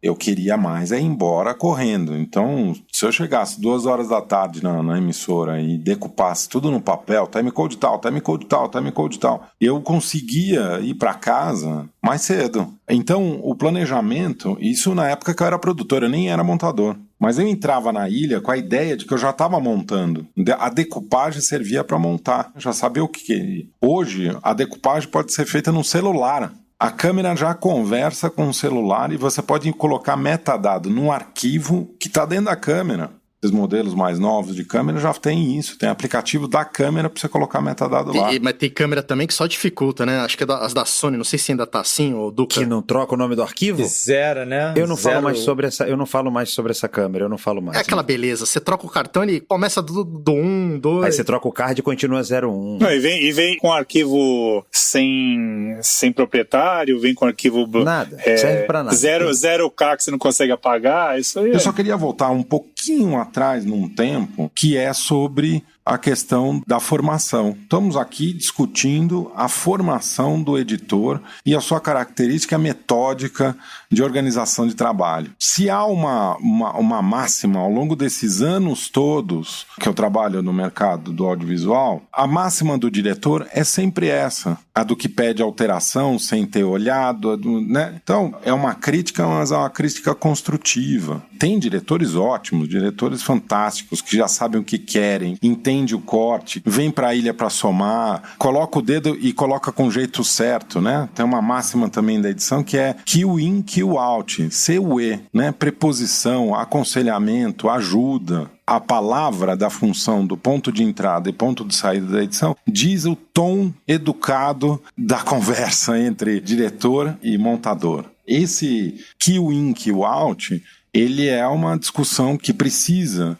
Eu queria mais ir embora correndo. Então, se eu chegasse 2 horas da tarde na emissora e decupasse tudo no papel, timecode tal, timecode tal, timecode tal, eu conseguia ir para casa mais cedo. Então, o planejamento, isso na época que eu era produtor, eu nem era montador. Mas eu entrava na ilha com a ideia de que eu já estava montando. A decupagem servia para montar. Eu já sabia o que. Hoje, a decupagem pode ser feita no celular. A câmera já conversa com o celular e você pode colocar metadado num arquivo que está dentro da câmera. Os modelos mais novos de câmera já tem isso, tem aplicativo da câmera para você colocar metadado lá. Mas tem câmera também que só dificulta, né? Acho que é as da Sony, não sei se ainda tá assim, ou Duca. Que não troca o nome do arquivo? Zero, né? Eu não falo mais sobre essa, eu não falo mais sobre essa câmera, eu não falo mais. É aquela beleza, você troca o cartão e começa do 1, 2... Aí você troca o card e continua 01. Não, e vem com arquivo sem proprietário, vem com arquivo... Nada, serve pra nada. 0K que você não consegue apagar, isso aí... Eu só queria voltar um pouquinho atrás num tempo que é sobre a questão da formação. Estamos aqui discutindo a formação do editor e a sua característica metódica de organização de trabalho. Se há uma máxima ao longo desses anos todos que eu trabalho no mercado do audiovisual, a máxima do diretor é sempre essa, a do que pede alteração sem ter olhado, né? Então, é uma crítica, mas é uma crítica construtiva. Tem diretores ótimos, diretores fantásticos, que já sabem o que querem, entende o corte, vem para a ilha para somar, coloca o dedo e coloca com o jeito certo, né? Tem uma máxima também da edição que é kill in, kill out, CUE, né? Preposição, aconselhamento, ajuda. A palavra da função do ponto de entrada e ponto de saída da edição diz o tom educado da conversa entre diretor e montador. Esse kill in, kill out, ele é uma discussão que precisa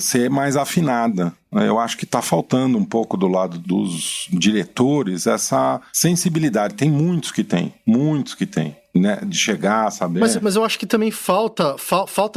ser mais afinada. Eu acho que está faltando um pouco do lado dos diretores essa sensibilidade. Tem muitos que têm, né, de chegar a saber. Mas eu acho que também falta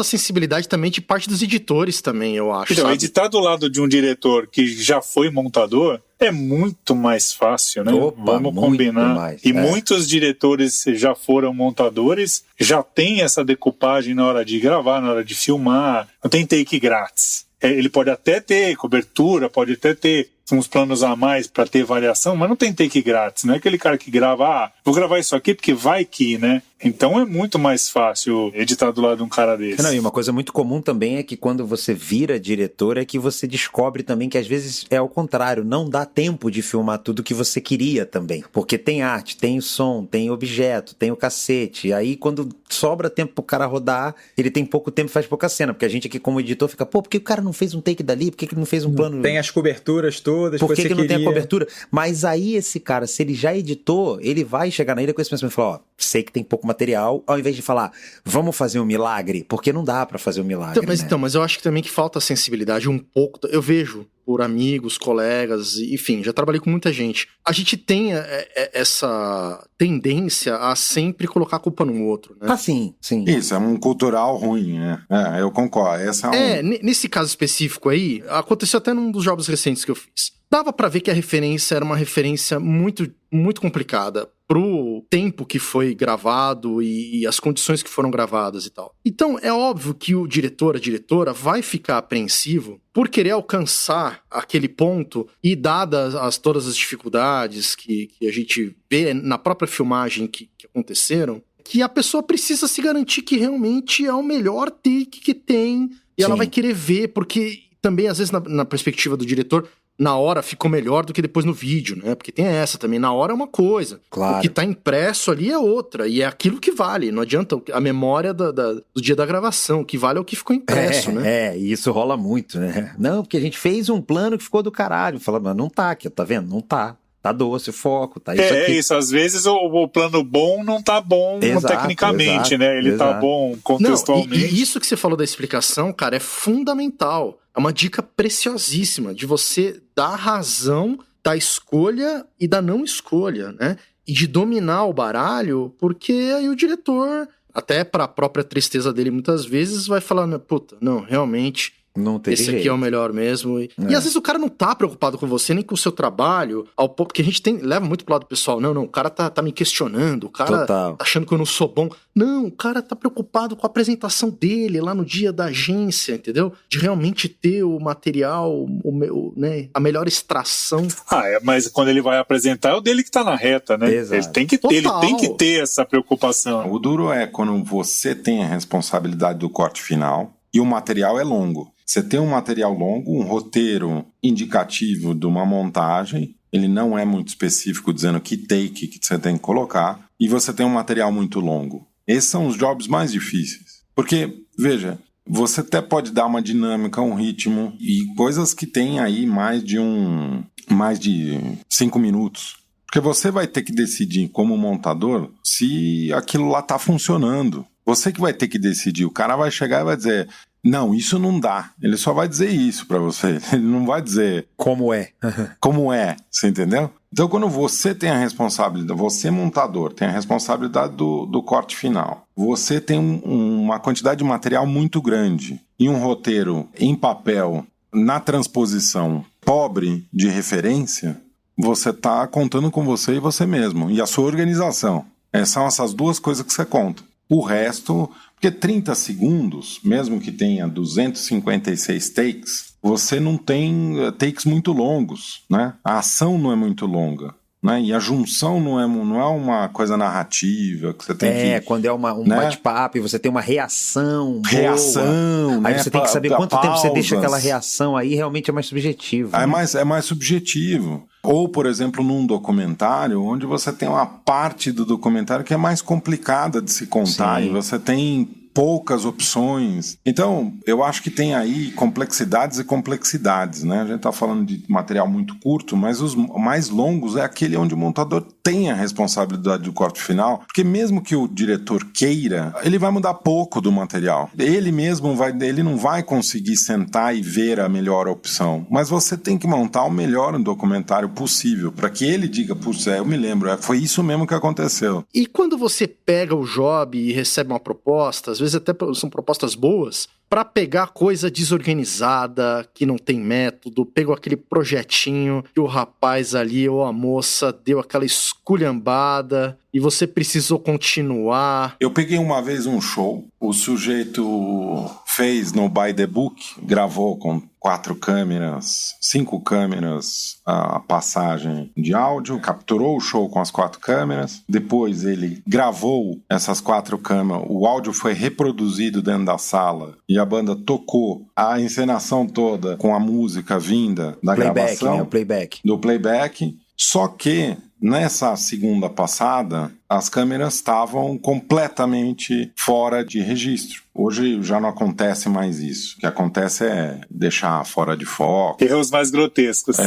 sensibilidade também de parte dos editores também, eu acho. Então, sabe? editar do lado de um diretor que já foi montador é muito mais fácil, né? Opa, vamos combinar. Mais, muitos diretores já foram montadores, já tem essa decupagem na hora de gravar, na hora de filmar, não tem take grátis. Ele pode até ter cobertura, pode até ter uns planos a mais para ter variação, mas não tem take grátis, não é aquele cara que grava, vou gravar isso aqui porque vai que, né? Então é muito mais fácil editar do lado de um cara desse. Não, e uma coisa muito comum também é que quando você vira diretor é que você descobre também que às vezes é ao contrário, não dá tempo de filmar tudo que você queria também, porque tem arte, tem o som, tem objeto, tem o cacete, e aí quando sobra tempo pro cara rodar, ele tem pouco tempo e faz pouca cena, porque a gente aqui como editor fica, por que o cara não fez um take dali? Por que ele não fez um plano? Tem as coberturas todas. Por que não tem a cobertura? Mas aí esse cara, se ele já editou, ele vai chegar na ilha com esse pensamento e falar, sei que tem pouco material, ao invés de falar, vamos fazer um milagre, porque não dá pra fazer um milagre. Mas eu acho que também que falta sensibilidade um pouco. Eu vejo por amigos, colegas, enfim, já trabalhei com muita gente. A gente tem essa tendência a sempre colocar a culpa no outro, né? Ah, sim. Isso, é um cultural ruim, né? Eu concordo. Nesse caso específico aí, aconteceu até num dos jogos recentes que eu fiz. Dava pra ver que a referência era uma referência muito, muito complicada pro tempo que foi gravado e as condições que foram gravadas e tal. Então, é óbvio que o diretor, a diretora, vai ficar apreensivo por querer alcançar aquele ponto e dadas todas as dificuldades que a gente vê na própria filmagem que aconteceram, que a pessoa precisa se garantir que realmente é o melhor take que tem e ela vai querer ver, porque também, às vezes, na perspectiva do diretor, na hora ficou melhor do que depois no vídeo, né? Porque tem essa também, na hora é uma coisa. Claro. O que tá impresso ali é outra, e é aquilo que vale. Não adianta a memória do dia da gravação, o que vale é o que ficou impresso, né? E isso rola muito, né? Não, porque a gente fez um plano que ficou do caralho. Fala, mas não tá aqui, tá vendo? Não tá. Tá doce o foco, tá isso aqui. Isso, às vezes o plano bom não tá bom tecnicamente, né? Ele tá bom contextualmente. E isso que você falou da explicação, cara, é fundamental. É uma dica preciosíssima de você dar razão da escolha e da não escolha, né? E de dominar o baralho, porque aí o diretor, até pra própria tristeza dele muitas vezes, vai falar, puta, não, realmente... Esse aqui é o melhor mesmo. E às vezes o cara não tá preocupado com você, nem com o seu trabalho, porque a gente leva muito pro lado pessoal. Não, o cara tá me questionando, o cara tá achando que eu não sou bom. Não, o cara tá preocupado com a apresentação dele lá no dia da agência, entendeu? De realmente ter o material, né, a melhor extração. Mas quando ele vai apresentar é o dele que tá na reta, né? Exato. Ele tem que ter essa preocupação. O duro é quando você tem a responsabilidade do corte final e o material é longo. Você tem um material longo, um roteiro indicativo de uma montagem, ele não é muito específico dizendo que take que você tem que colocar, e você tem um material muito longo. Esses são os jobs mais difíceis. Porque, veja, você até pode dar uma dinâmica, um ritmo, e coisas que tem aí mais de 5 minutos. Porque você vai ter que decidir como montador se aquilo lá está funcionando. Você que vai ter que decidir. O cara vai chegar e vai dizer... Não, isso não dá. Ele só vai dizer isso pra você. Ele não vai dizer... Como é. Como é, você entendeu? Então, quando você tem a responsabilidade, você montador, tem a responsabilidade do corte final. Você tem uma quantidade de material muito grande e um roteiro em papel, na transposição, pobre de referência, você está contando com você e você mesmo. E a sua organização. São essas duas coisas que você conta. O resto... Porque 30 segundos, mesmo que tenha 256 takes, você não tem takes muito longos, né? A ação não é muito longa, né? E a junção não é uma coisa narrativa que você tem que... quando é um bate-papo e você tem uma reação boa, aí né? você tem que saber quanto tempo você deixa aquela reação aí, realmente é mais subjetivo. É mais subjetivo. Ou, por exemplo, num documentário, onde você tem uma parte do documentário que é mais complicada de se contar. Sim. E você tem poucas opções. Então, eu acho que tem aí complexidades e complexidades, né? A gente tá falando de material muito curto, mas os mais longos é aquele onde o montador tem a responsabilidade do corte final, porque mesmo que o diretor queira, ele vai mudar pouco do material. Ele mesmo ele não vai conseguir sentar e ver a melhor opção, mas você tem que montar o melhor documentário possível, para que ele diga, putz, eu me lembro, foi isso mesmo que aconteceu. E quando você pega o job e recebe uma proposta, às vezes até são propostas boas, para pegar coisa desorganizada, que não tem método, pegou aquele projetinho que o rapaz ali ou a moça deu aquela esculhambada e você precisou continuar. Eu peguei uma vez um show, o sujeito fez no By the Book, gravou com 5 câmeras a passagem de áudio, capturou o show com as 4 câmeras, depois ele gravou essas 4 câmeras, o áudio foi reproduzido dentro da sala e a banda tocou a encenação toda com a música vinda da gravação, né? Do playback, só que nessa segunda passada, as câmeras estavam completamente fora de registro. Hoje já não acontece mais isso. O que acontece é deixar fora de foco. Erros mais grotescos.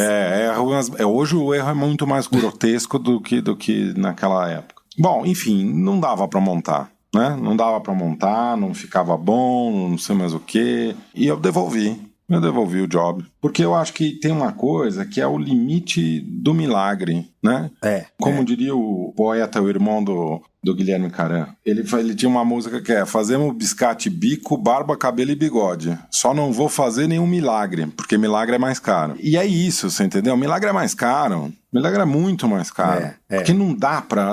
Hoje o erro é muito mais grotesco do que naquela época. Bom, enfim, não dava pra montar, né? Não dava pra montar, não ficava bom, não sei mais o quê. E eu devolvi o job. Porque eu acho que tem uma coisa que é o limite do milagre, né? Como diria o poeta, o irmão do Guilherme Caran. Ele tinha uma música que é: fazemos biscate, bico, barba, cabelo e bigode. Só não vou fazer nenhum milagre, porque milagre é mais caro. E é isso, você entendeu? Milagre é mais caro. Milagre é muito mais caro. Porque não dá pra...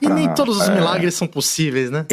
E nem todos os milagres são possíveis, né?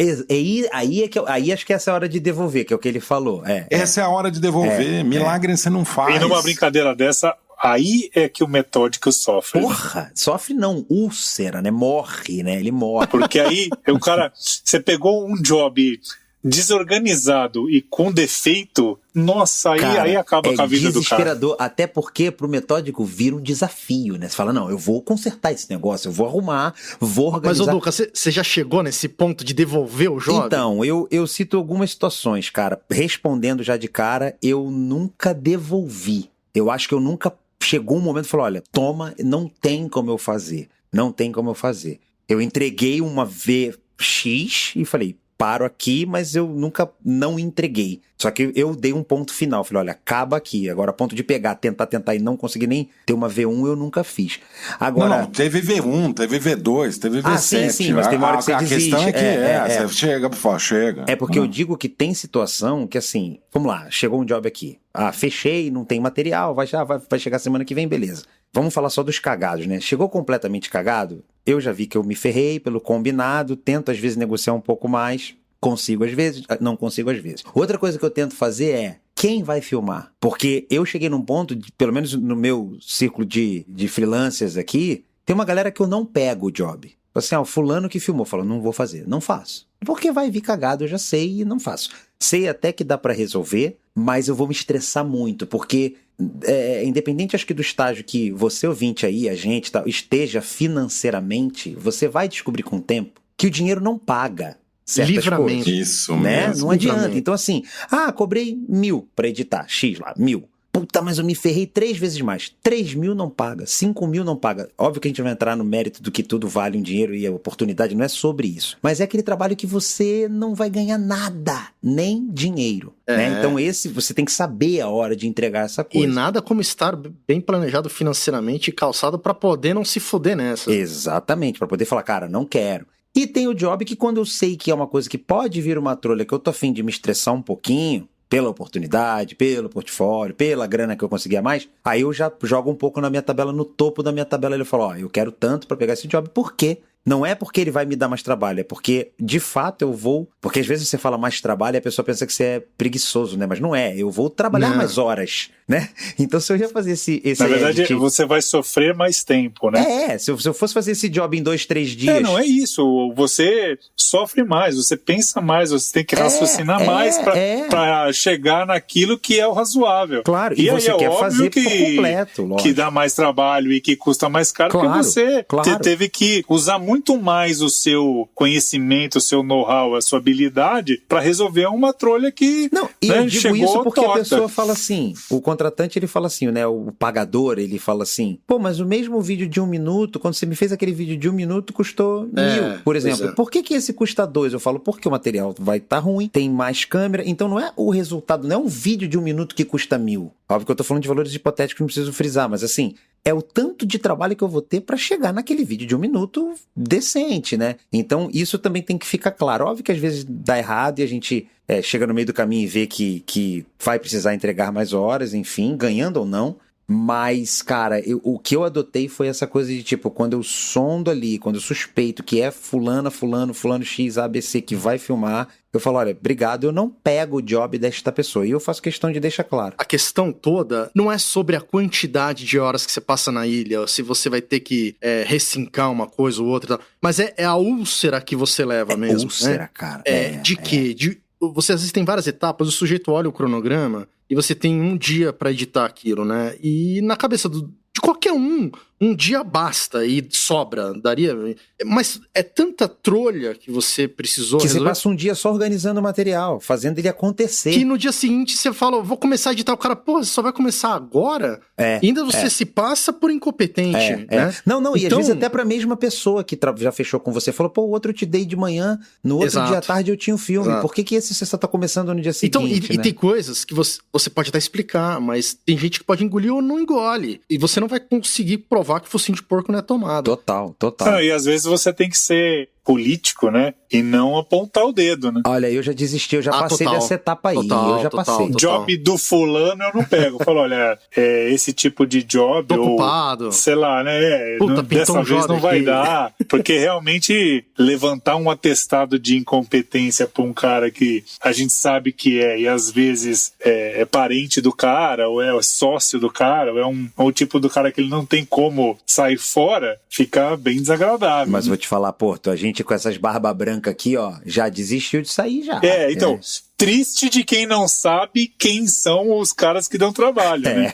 Aí acho que essa é a hora de devolver, que é o que ele falou. Essa é a hora de devolver. Milagre você não faz. E numa brincadeira dessa, aí é que o metódico sofre. Porra, sofre não, úlcera, né? Morre, né? Ele morre. Porque aí, o cara, você pegou um job desorganizado e com defeito, nossa, Cara, aí acaba com a vida do cara. Desesperador, até porque pro metódico vira um desafio, né? Você fala, não, eu vou consertar esse negócio, eu vou arrumar, vou organizar. Mas, ô Lucas, você já chegou nesse ponto de devolver o job? Então, eu cito algumas situações, cara. Respondendo já de cara, eu nunca devolvi. Eu acho que eu nunca... Chegou um momento e falou, olha, toma, não tem como eu fazer. Não tem como eu fazer. Eu entreguei uma VX e falei, paro aqui, mas eu nunca não entreguei. Só que eu dei um ponto final. Falei, olha, acaba aqui. Agora, a ponto de pegar, tentar e não conseguir nem ter uma V1, eu nunca fiz. Agora... Não, teve V1, teve V2, teve V7. Sim, mas tem uma hora que você desiste. A questão é que você chega, chega. É porque eu digo que tem situação que, assim, vamos lá, chegou um job aqui. Fechei, não tem material, vai chegar semana que vem, beleza. Vamos falar só dos cagados, né? Chegou completamente cagado, eu já vi que eu me ferrei pelo combinado, tento às vezes negociar um pouco mais, consigo às vezes, não consigo às vezes. Outra coisa que eu tento fazer é, quem vai filmar? Porque eu cheguei num ponto, pelo menos no meu círculo de freelancers aqui, tem uma galera que eu não pego o job. Assim, o fulano que filmou, falou, não vou fazer, não faço. Porque vai vir cagado, eu já sei e não faço. Sei até que dá pra resolver, mas eu vou me estressar muito, porque independente acho que do estágio que você ouvinte aí, a gente, esteja financeiramente, você vai descobrir com o tempo que o dinheiro não paga certas Livramento. coisas. Isso né? mesmo. Não adianta. Então assim, cobrei 1.000 pra editar, X lá, 1.000. Puta, mas eu me ferrei 3 vezes mais. 3.000 não paga, 5.000 não paga. Óbvio que a gente vai entrar no mérito do que tudo vale um dinheiro e a oportunidade, não é sobre isso. Mas é aquele trabalho que você não vai ganhar nada, nem dinheiro. Né? Então você tem que saber a hora de entregar essa coisa. E nada como estar bem planejado financeiramente e calçado pra poder não se foder nessa. Exatamente, pra poder falar, cara, não quero. E tem o job que quando eu sei que é uma coisa que pode vir uma trolha, que eu tô a fim de me estressar um pouquinho, pela oportunidade, pelo portfólio, pela grana que eu conseguia mais, aí eu já jogo um pouco na minha tabela, no topo da minha tabela, ele fala, eu quero tanto pra pegar esse job, por quê? Não é porque ele vai me dar mais trabalho, é porque, de fato, eu vou... Porque às vezes você fala mais trabalho e a pessoa pensa que você é preguiçoso, né? Mas não é, eu vou trabalhar mais horas, né? Então se eu já fazer esse Na verdade, você vai sofrer mais tempo, né? Se eu fosse fazer esse job em 2, 3 dias... não é isso, você sofre mais, você pensa mais, você tem que raciocinar mais pra chegar naquilo que é o razoável. Claro, e você quer fazer por completo, lógico. Que dá mais trabalho e que custa mais caro, porque você teve que usar muito mais o seu conhecimento, o seu know-how, a sua habilidade para resolver uma trolha que eu digo chegou isso porque torta. A pessoa fala assim, o contratante ele fala assim, né, o pagador ele fala assim, pô, mas o mesmo vídeo de 1 minuto, quando você me fez aquele vídeo de 1 minuto custou 1.000, por exemplo. Por que esse custa 2? Eu falo, porque o material vai estar ruim, tem mais câmera, então não é o resultado, não é um vídeo de 1 minuto que custa 1.000. Óbvio que eu tô falando de valores hipotéticos, não preciso frisar, mas assim, é o tanto de trabalho que eu vou ter para chegar naquele vídeo de 1 minuto decente, né? Então isso também tem que ficar claro. Óbvio que às vezes dá errado e a gente chega no meio do caminho e vê que vai precisar entregar mais horas, enfim, ganhando ou não. Mas, cara, o que eu adotei foi essa coisa de, tipo, quando eu sondo ali, quando eu suspeito que é fulano X, ABC que vai filmar, eu falo, olha, obrigado, eu não pego o job desta pessoa. E eu faço questão de deixar claro. A questão toda não é sobre a quantidade de horas que você passa na ilha, ou se você vai ter que ressincar uma coisa ou outra, mas é a úlcera que você leva mesmo. Úlcera, né? cara. De quê? Você às vezes tem várias etapas, o sujeito olha o cronograma e você tem 1 dia pra editar aquilo, né? E na cabeça de qualquer um dia basta e sobra, daria. Mas é tanta trolha que você precisou Que resolver, você passa um dia só organizando o material, fazendo ele acontecer. que no dia seguinte você fala, vou começar a editar, o cara, pô, você só vai começar agora? E ainda você se passa por incompetente, né? Não, e Então- às vezes até pra mesma pessoa que já fechou com você, falou, pô, o outro eu te dei de manhã, no outro Exato. dia à tarde eu tinha um filme, Exato. por que esse você só tá começando no dia Então, seguinte, e né? tem coisas que você pode até explicar, mas tem gente que pode engolir ou não engole. E você não vai conseguir provar que focinho de porco não é tomado. Total. E às vezes você tem que ser político, né? E não apontar o dedo, né? Olha, eu já desisti, eu já passei total. dessa etapa aí, Total, eu já total, passei. total. Job do fulano eu não pego. Eu falo, olha, esse tipo de job, Tô ou ocupado. sei lá, né? Puta, pintou dessa um vez job não vai aqui. dar. Porque realmente levantar um atestado de incompetência pra um cara que a gente sabe que e às vezes é parente do cara, ou é sócio do cara, ou é o tipo do cara que ele não tem como sair fora, fica bem desagradável. Mas vou te falar, Porto, a gente com essas barbas brancas aqui, ó, já desistiu de sair já. Então, triste de quem não sabe quem são os caras que dão trabalho, né?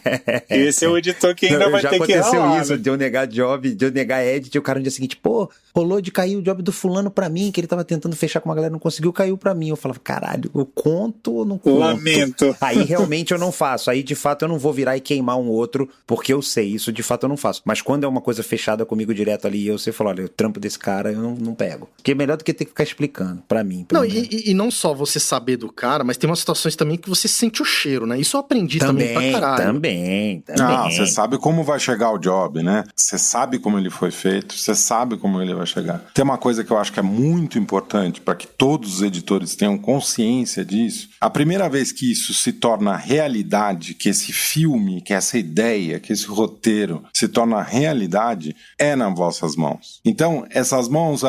Esse é o editor que ainda vai já ter que aconteceu ralar, isso, né? de eu negar job, de eu negar edit, e o cara no dia seguinte, pô, rolou de cair o job do fulano pra mim, que ele tava tentando fechar com uma galera, não conseguiu, caiu pra mim. Eu falava, caralho, eu conto ou não conto? Lamento. Aí realmente eu não faço, aí de fato eu não vou virar e queimar um outro, porque eu sei, isso de fato eu não faço. Mas quando é uma coisa fechada comigo direto ali, eu sei falar, olha, o trampo desse cara eu não pego. Porque é melhor do que ter que ficar explicando, pra mim. Não, e não só você saber do cara, mas tem umas situações também que você sente o cheiro, né? Isso eu aprendi também pra caralho. Também. Você sabe como vai chegar o job, né? Você sabe como ele foi feito, você sabe como ele vai chegar. Tem uma coisa que eu acho que é muito importante para que todos os editores tenham consciência disso. A primeira vez que isso se torna realidade, que esse filme, que essa ideia, que esse roteiro se torna realidade, é nas vossas mãos. Então, essas mãos,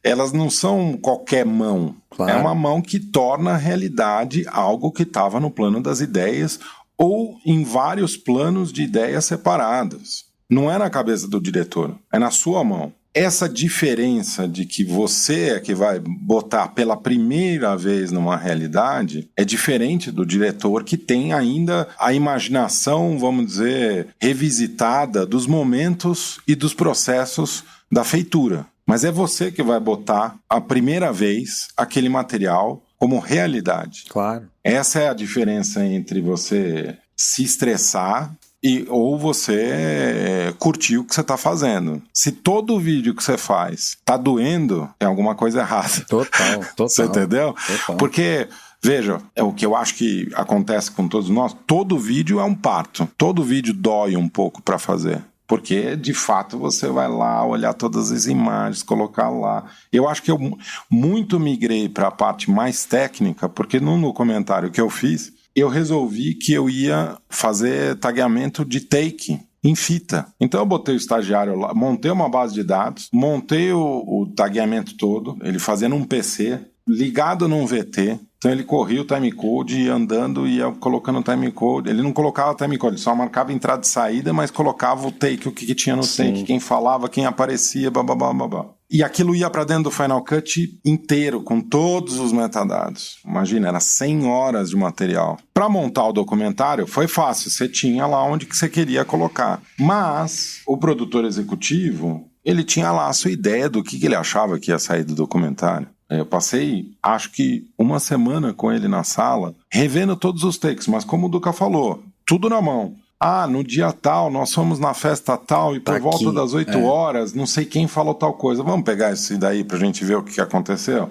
elas não são qualquer mão. Claro. É uma mão que torna realidade algo que estava no plano das ideias ou em vários planos de ideias separados. Não é na cabeça do diretor, é na sua mão. Essa diferença de que você é que vai botar pela primeira vez numa realidade é diferente do diretor que tem ainda a imaginação, vamos dizer, revisitada dos momentos e dos processos da feitura. Mas é você que vai botar a primeira vez aquele material como realidade. Claro. Essa é a diferença entre você se estressar ou você curtir o que você está fazendo. Se todo vídeo que você faz está doendo, tem alguma coisa errada. Total. Você entendeu? Total. Porque, veja, é o que eu acho que acontece com todos nós, todo vídeo é um parto. Todo vídeo dói um pouco para fazer. Porque, de fato, você vai lá olhar todas as imagens, colocar lá. Eu acho que eu muito migrei para a parte mais técnica, porque no documentário que eu fiz, eu resolvi que eu ia fazer tagueamento de take em fita. Então eu botei o estagiário lá, montei uma base de dados, montei o tagueamento todo, ele fazendo um PC, ligado num VT. Então ele corria o timecode, ia andando e ia colocando o timecode. Ele não colocava timecode, ele só marcava entrada e saída, mas colocava o take, o que tinha no take, quem falava, quem aparecia, babá. E aquilo ia para dentro do Final Cut inteiro, com todos os metadados. Imagina, era 100 horas de material. Para montar o documentário foi fácil, você tinha lá onde que você queria colocar. Mas o produtor executivo, ele tinha lá a sua ideia do que ele achava que ia sair do documentário. Eu passei, acho que uma semana com ele na sala, revendo todos os takes, mas como o Duca falou, tudo na mão. No dia tal, nós fomos na festa tal e por volta das 8 horas, não sei quem falou tal coisa. Vamos pegar isso daí pra gente ver o que aconteceu?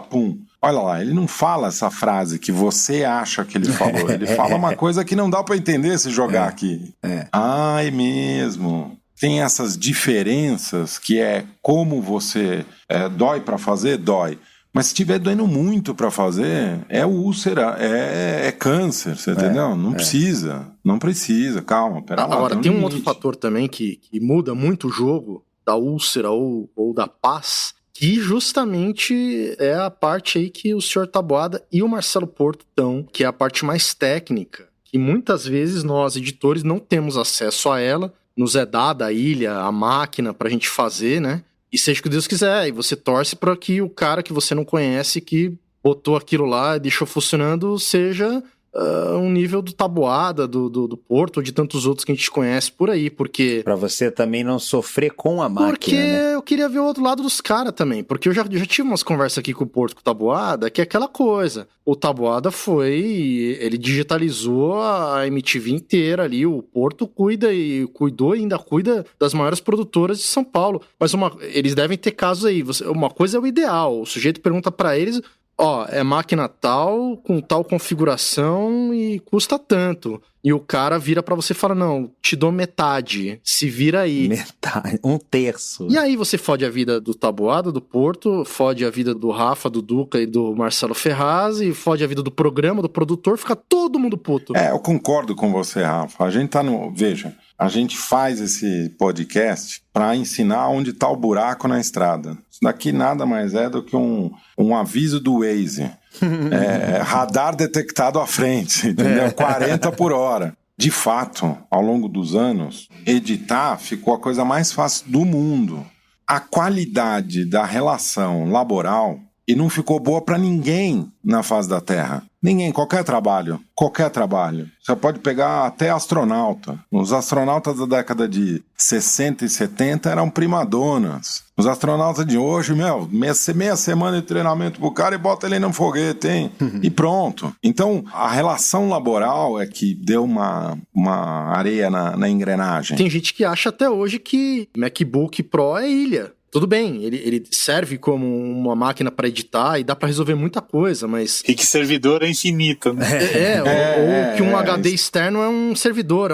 Pum. Olha lá, ele não fala essa frase que você acha que ele falou. Ele fala uma coisa que não dá pra entender se jogar aqui. É mesmo. Tem essas diferenças que é como você dói pra fazer, dói. Mas se estiver doendo muito para fazer, é úlcera, é câncer, você entendeu? Não precisa, calma, pera lá. Agora, tem um outro fator também que muda muito o jogo da úlcera ou da paz, que justamente é a parte aí que o Sr. Taboada e o Marcelo Porto estão, que é a parte mais técnica, que muitas vezes nós, editores, não temos acesso a ela, nos é dada a ilha, a máquina pra gente fazer, né? E seja o que Deus quiser, e você torce para que o cara que você não conhece, que botou aquilo lá e deixou funcionando, seja um nível do Taboada, do Porto, ou de tantos outros que a gente conhece por aí, porque... Pra você também não sofrer com a máquina, Porque né? eu queria ver o outro lado dos caras também, porque eu já tive umas conversas aqui com o Porto, com o Taboada, que é aquela coisa, o Taboada ele digitalizou a MTV inteira ali, o Porto cuidou e ainda cuida das maiores produtoras de São Paulo, mas eles devem ter casos aí, uma coisa é o ideal, o sujeito pergunta pra eles... é máquina tal, com tal configuração e custa tanto. E o cara vira pra você e fala, não, te dou metade, se vira aí. Metade, 1/3. E aí você fode a vida do Taboada, do Porto, fode a vida do Rafa, do Duca e do Marcelo Ferraz, e fode a vida do programa, do produtor, fica todo mundo puto. Eu concordo com você, Rafa. A gente tá Veja, a gente faz esse podcast para ensinar onde tá o buraco na estrada. Isso daqui nada mais é do que um aviso do Waze. Radar detectado à frente, entendeu? 40 por hora. De fato, ao longo dos anos, editar ficou a coisa mais fácil do mundo. A qualidade da relação laboral e não ficou boa para ninguém na face da Terra. Ninguém, qualquer trabalho. Você pode pegar até astronauta. Os astronautas da década de 60 e 70 eram primadonas. Os astronautas de hoje, meia semana de treinamento pro cara e bota ele no foguete, hein? E pronto. Então, a relação laboral é que deu uma areia na engrenagem. Tem gente que acha até hoje que MacBook Pro é ilha. Tudo bem, ele serve como uma máquina para editar e dá para resolver muita coisa, mas... E que servidor é infinito, né? Ou que um HD externo é um servidor,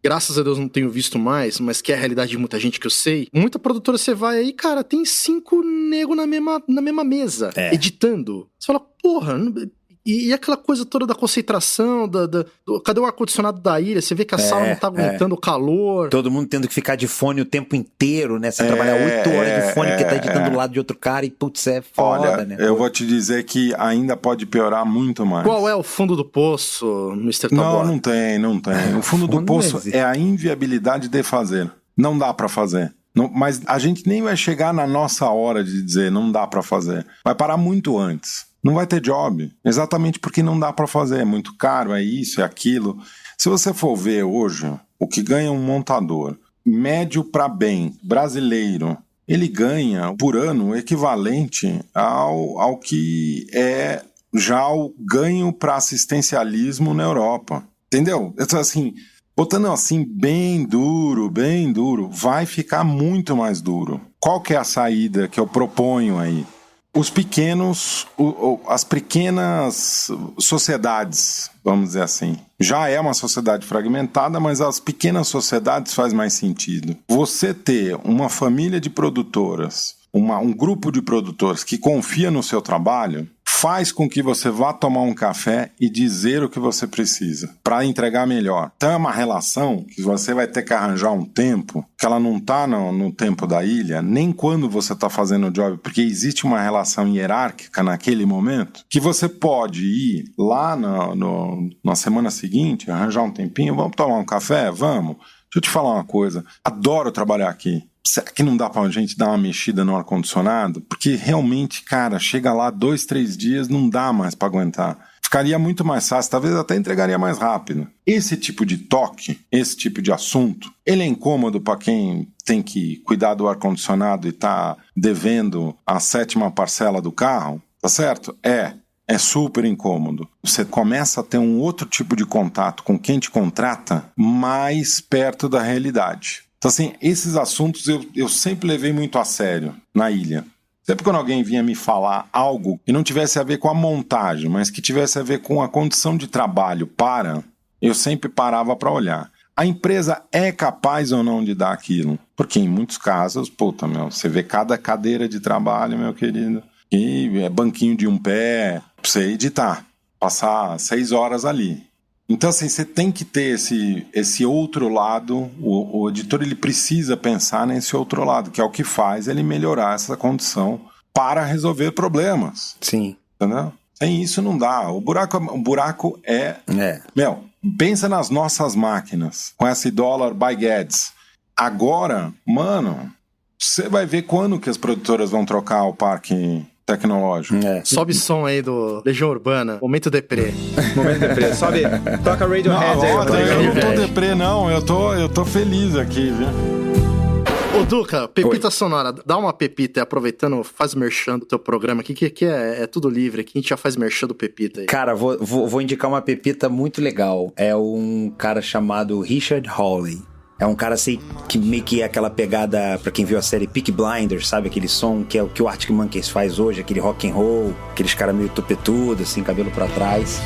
Graças a Deus não tenho visto mais, mas que é a realidade de muita gente que eu sei. Muita produtora você vai aí, cara, tem 5 nego na mesma mesa, editando. Você fala, porra... E aquela coisa toda da concentração, cadê o ar-condicionado da ilha? Você vê que a sala não tá aguentando o calor. Todo mundo tendo que ficar de fone o tempo inteiro, né? Você trabalhar 8 horas de fone porque tá editando do lado de outro cara e, putz, é foda, Olha, né? Eu vou te dizer que ainda pode piorar muito mais. Qual é o fundo do poço, Mr. Taboada? Não tem. O fundo do poço é a inviabilidade de fazer. Não dá pra fazer. Mas a gente nem vai chegar na nossa hora de dizer não dá pra fazer. Vai parar muito antes. Não vai ter job, exatamente porque não dá para fazer, é muito caro, é isso, é aquilo. Se você for ver hoje o que ganha um montador médio para bem brasileiro, ele ganha por ano o equivalente ao que é já o ganho para assistencialismo na Europa. Entendeu? Então, assim, botando assim bem duro, vai ficar muito mais duro. Qual que é a saída que eu proponho aí? Os pequenos, as pequenas sociedades, vamos dizer assim. Já é uma sociedade fragmentada, mas as pequenas sociedades faz mais sentido. Você ter uma família de produtoras, um grupo de produtores que confia no seu trabalho, faz com que você vá tomar um café e dizer o que você precisa para entregar melhor. Então é uma relação que você vai ter que arranjar um tempo, que ela não está no tempo da ilha, nem quando você está fazendo o job, porque existe uma relação hierárquica naquele momento, que você pode ir lá na semana seguinte, arranjar um tempinho, vamos tomar um café? Vamos. Deixa eu te falar uma coisa, adoro trabalhar aqui. Será que não dá pra gente dar uma mexida no ar-condicionado? Porque realmente, cara, chega lá 2, 3 dias, não dá mais pra aguentar. Ficaria muito mais fácil, talvez até entregaria mais rápido. Esse tipo de toque, esse tipo de assunto, ele é incômodo pra quem tem que cuidar do ar-condicionado e tá devendo a 7ª parcela do carro, tá certo? É super incômodo. Você começa a ter um outro tipo de contato com quem te contrata mais perto da realidade. Então, assim, esses assuntos eu sempre levei muito a sério na ilha. Sempre quando alguém vinha me falar algo que não tivesse a ver com a montagem, mas que tivesse a ver com a condição de trabalho eu sempre parava para olhar. A empresa é capaz ou não de dar aquilo? Porque em muitos casos, você vê cada cadeira de trabalho, meu querido, e é banquinho de um pé para você editar, passar 6 horas ali. Então, assim, você tem que ter esse outro lado, o editor ele precisa pensar nesse outro lado, que é o que faz ele melhorar essa condição para resolver problemas. Sim. Entendeu? Sem isso não dá. O buraco é... pensa nas nossas máquinas, com esse dólar by Guedes. Agora, mano, você vai ver quando que as produtoras vão trocar o parque tecnológico. Sobe som aí do Legião Urbana, Momento Deprê. Momento deprê. Sobe, toca Radiohead aí. Eu não tô deprê, não. Eu tô feliz aqui, viu? Ô, Duca, pepita sonora, dá uma pepita aí, aproveitando, faz merchan do teu programa aqui, que é tudo livre aqui, a gente já faz merchan do pepita aí. Cara, vou indicar uma pepita muito legal. É um cara chamado Richard Hawley. É um cara assim, que meio que é aquela pegada, pra quem viu a série Peaky Blinders, sabe? Aquele som que é o que o Arctic Monkeys faz hoje, aquele rock and roll, aqueles caras meio tupetudo, assim, cabelo pra trás.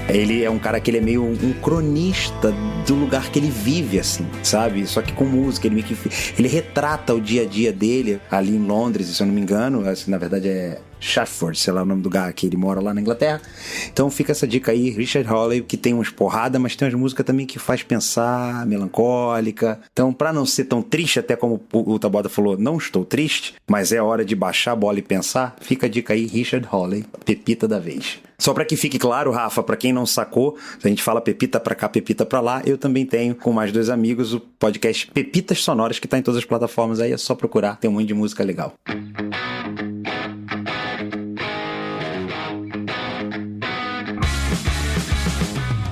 Ele é um cara que ele é meio um cronista do lugar que ele vive, assim, sabe? Só que com música, ele retrata o dia a dia dele ali em Londres, se eu não me engano, assim, na verdade é Shaftford, sei lá o nome do lugar que ele mora lá na Inglaterra. Então fica essa dica aí, Richard Hawley, que tem umas porradas, mas tem umas músicas também que faz pensar, melancólica. Então, pra não ser tão triste, até como o Taboada falou, não estou triste, mas é hora de baixar a bola e pensar, fica a dica aí, Richard Hawley, pepita da vez. Só pra que fique claro, Rafa, pra quem não sacou, a gente fala pepita pra cá, pepita pra lá, eu também tenho, com mais 2 amigos, o podcast Pepitas Sonoras, que tá em todas as plataformas aí, é só procurar, tem um monte de música legal.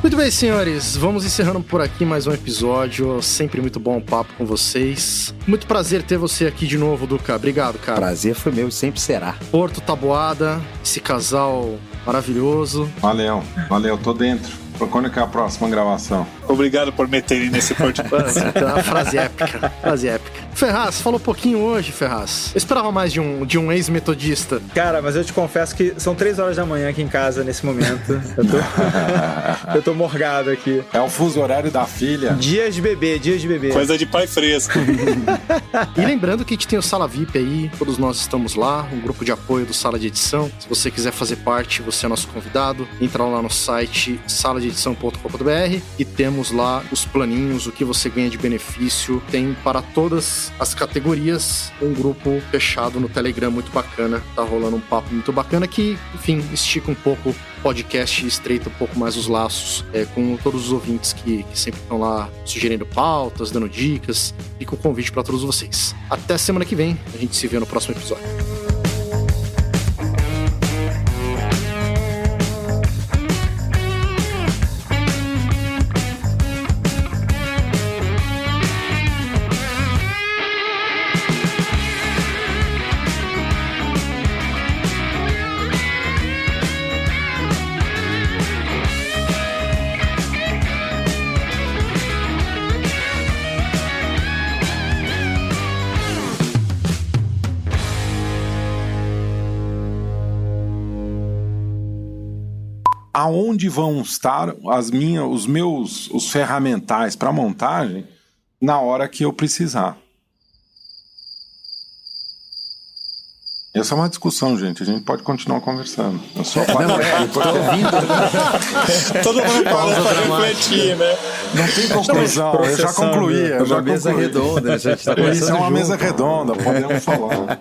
Muito bem, senhores, vamos encerrando por aqui mais um episódio, sempre muito bom o papo com vocês. Muito prazer ter você aqui de novo, Duca, obrigado, cara. Prazer foi meu e sempre será. Porto Taboada, esse casal maravilhoso. Valeu, tô dentro. Quando que é a próxima gravação? Obrigado por meterem nesse podcast. Uma frase épica, frase épica. Ferraz, falou pouquinho hoje, Ferraz. Eu esperava mais de um ex-metodista. Cara, mas eu te confesso que são 3 horas da manhã aqui em casa nesse momento. Eu tô morgado aqui. É o fuso horário da filha. Dias de bebê. Coisa de pai fresco. E lembrando que a gente tem o Sala VIP aí, todos nós estamos lá, um grupo de apoio do Sala de Edição. Se você quiser fazer parte, você é nosso convidado. Entra lá no site saladeedição.com.br e temos lá os planinhos, o que você ganha de benefício. Tem para todas as categorias um grupo fechado no Telegram muito bacana. Tá rolando um papo muito bacana que, enfim, estica um pouco o podcast e estreita um pouco mais os laços com todos os ouvintes que sempre estão lá sugerindo pautas, dando dicas. Fica o convite para todos vocês. Até semana que vem, a gente se vê no próximo episódio. Aonde vão estar os ferramentais para montagem na hora que eu precisar. Essa é uma discussão, gente. A gente pode continuar conversando. Eu só tô ouvindo. Todo mundo fala pra refletir, né? Não tem conclusão. Eu já concluí. É uma mesa redonda. A gente tá Isso é uma mesa redonda. Podemos falar.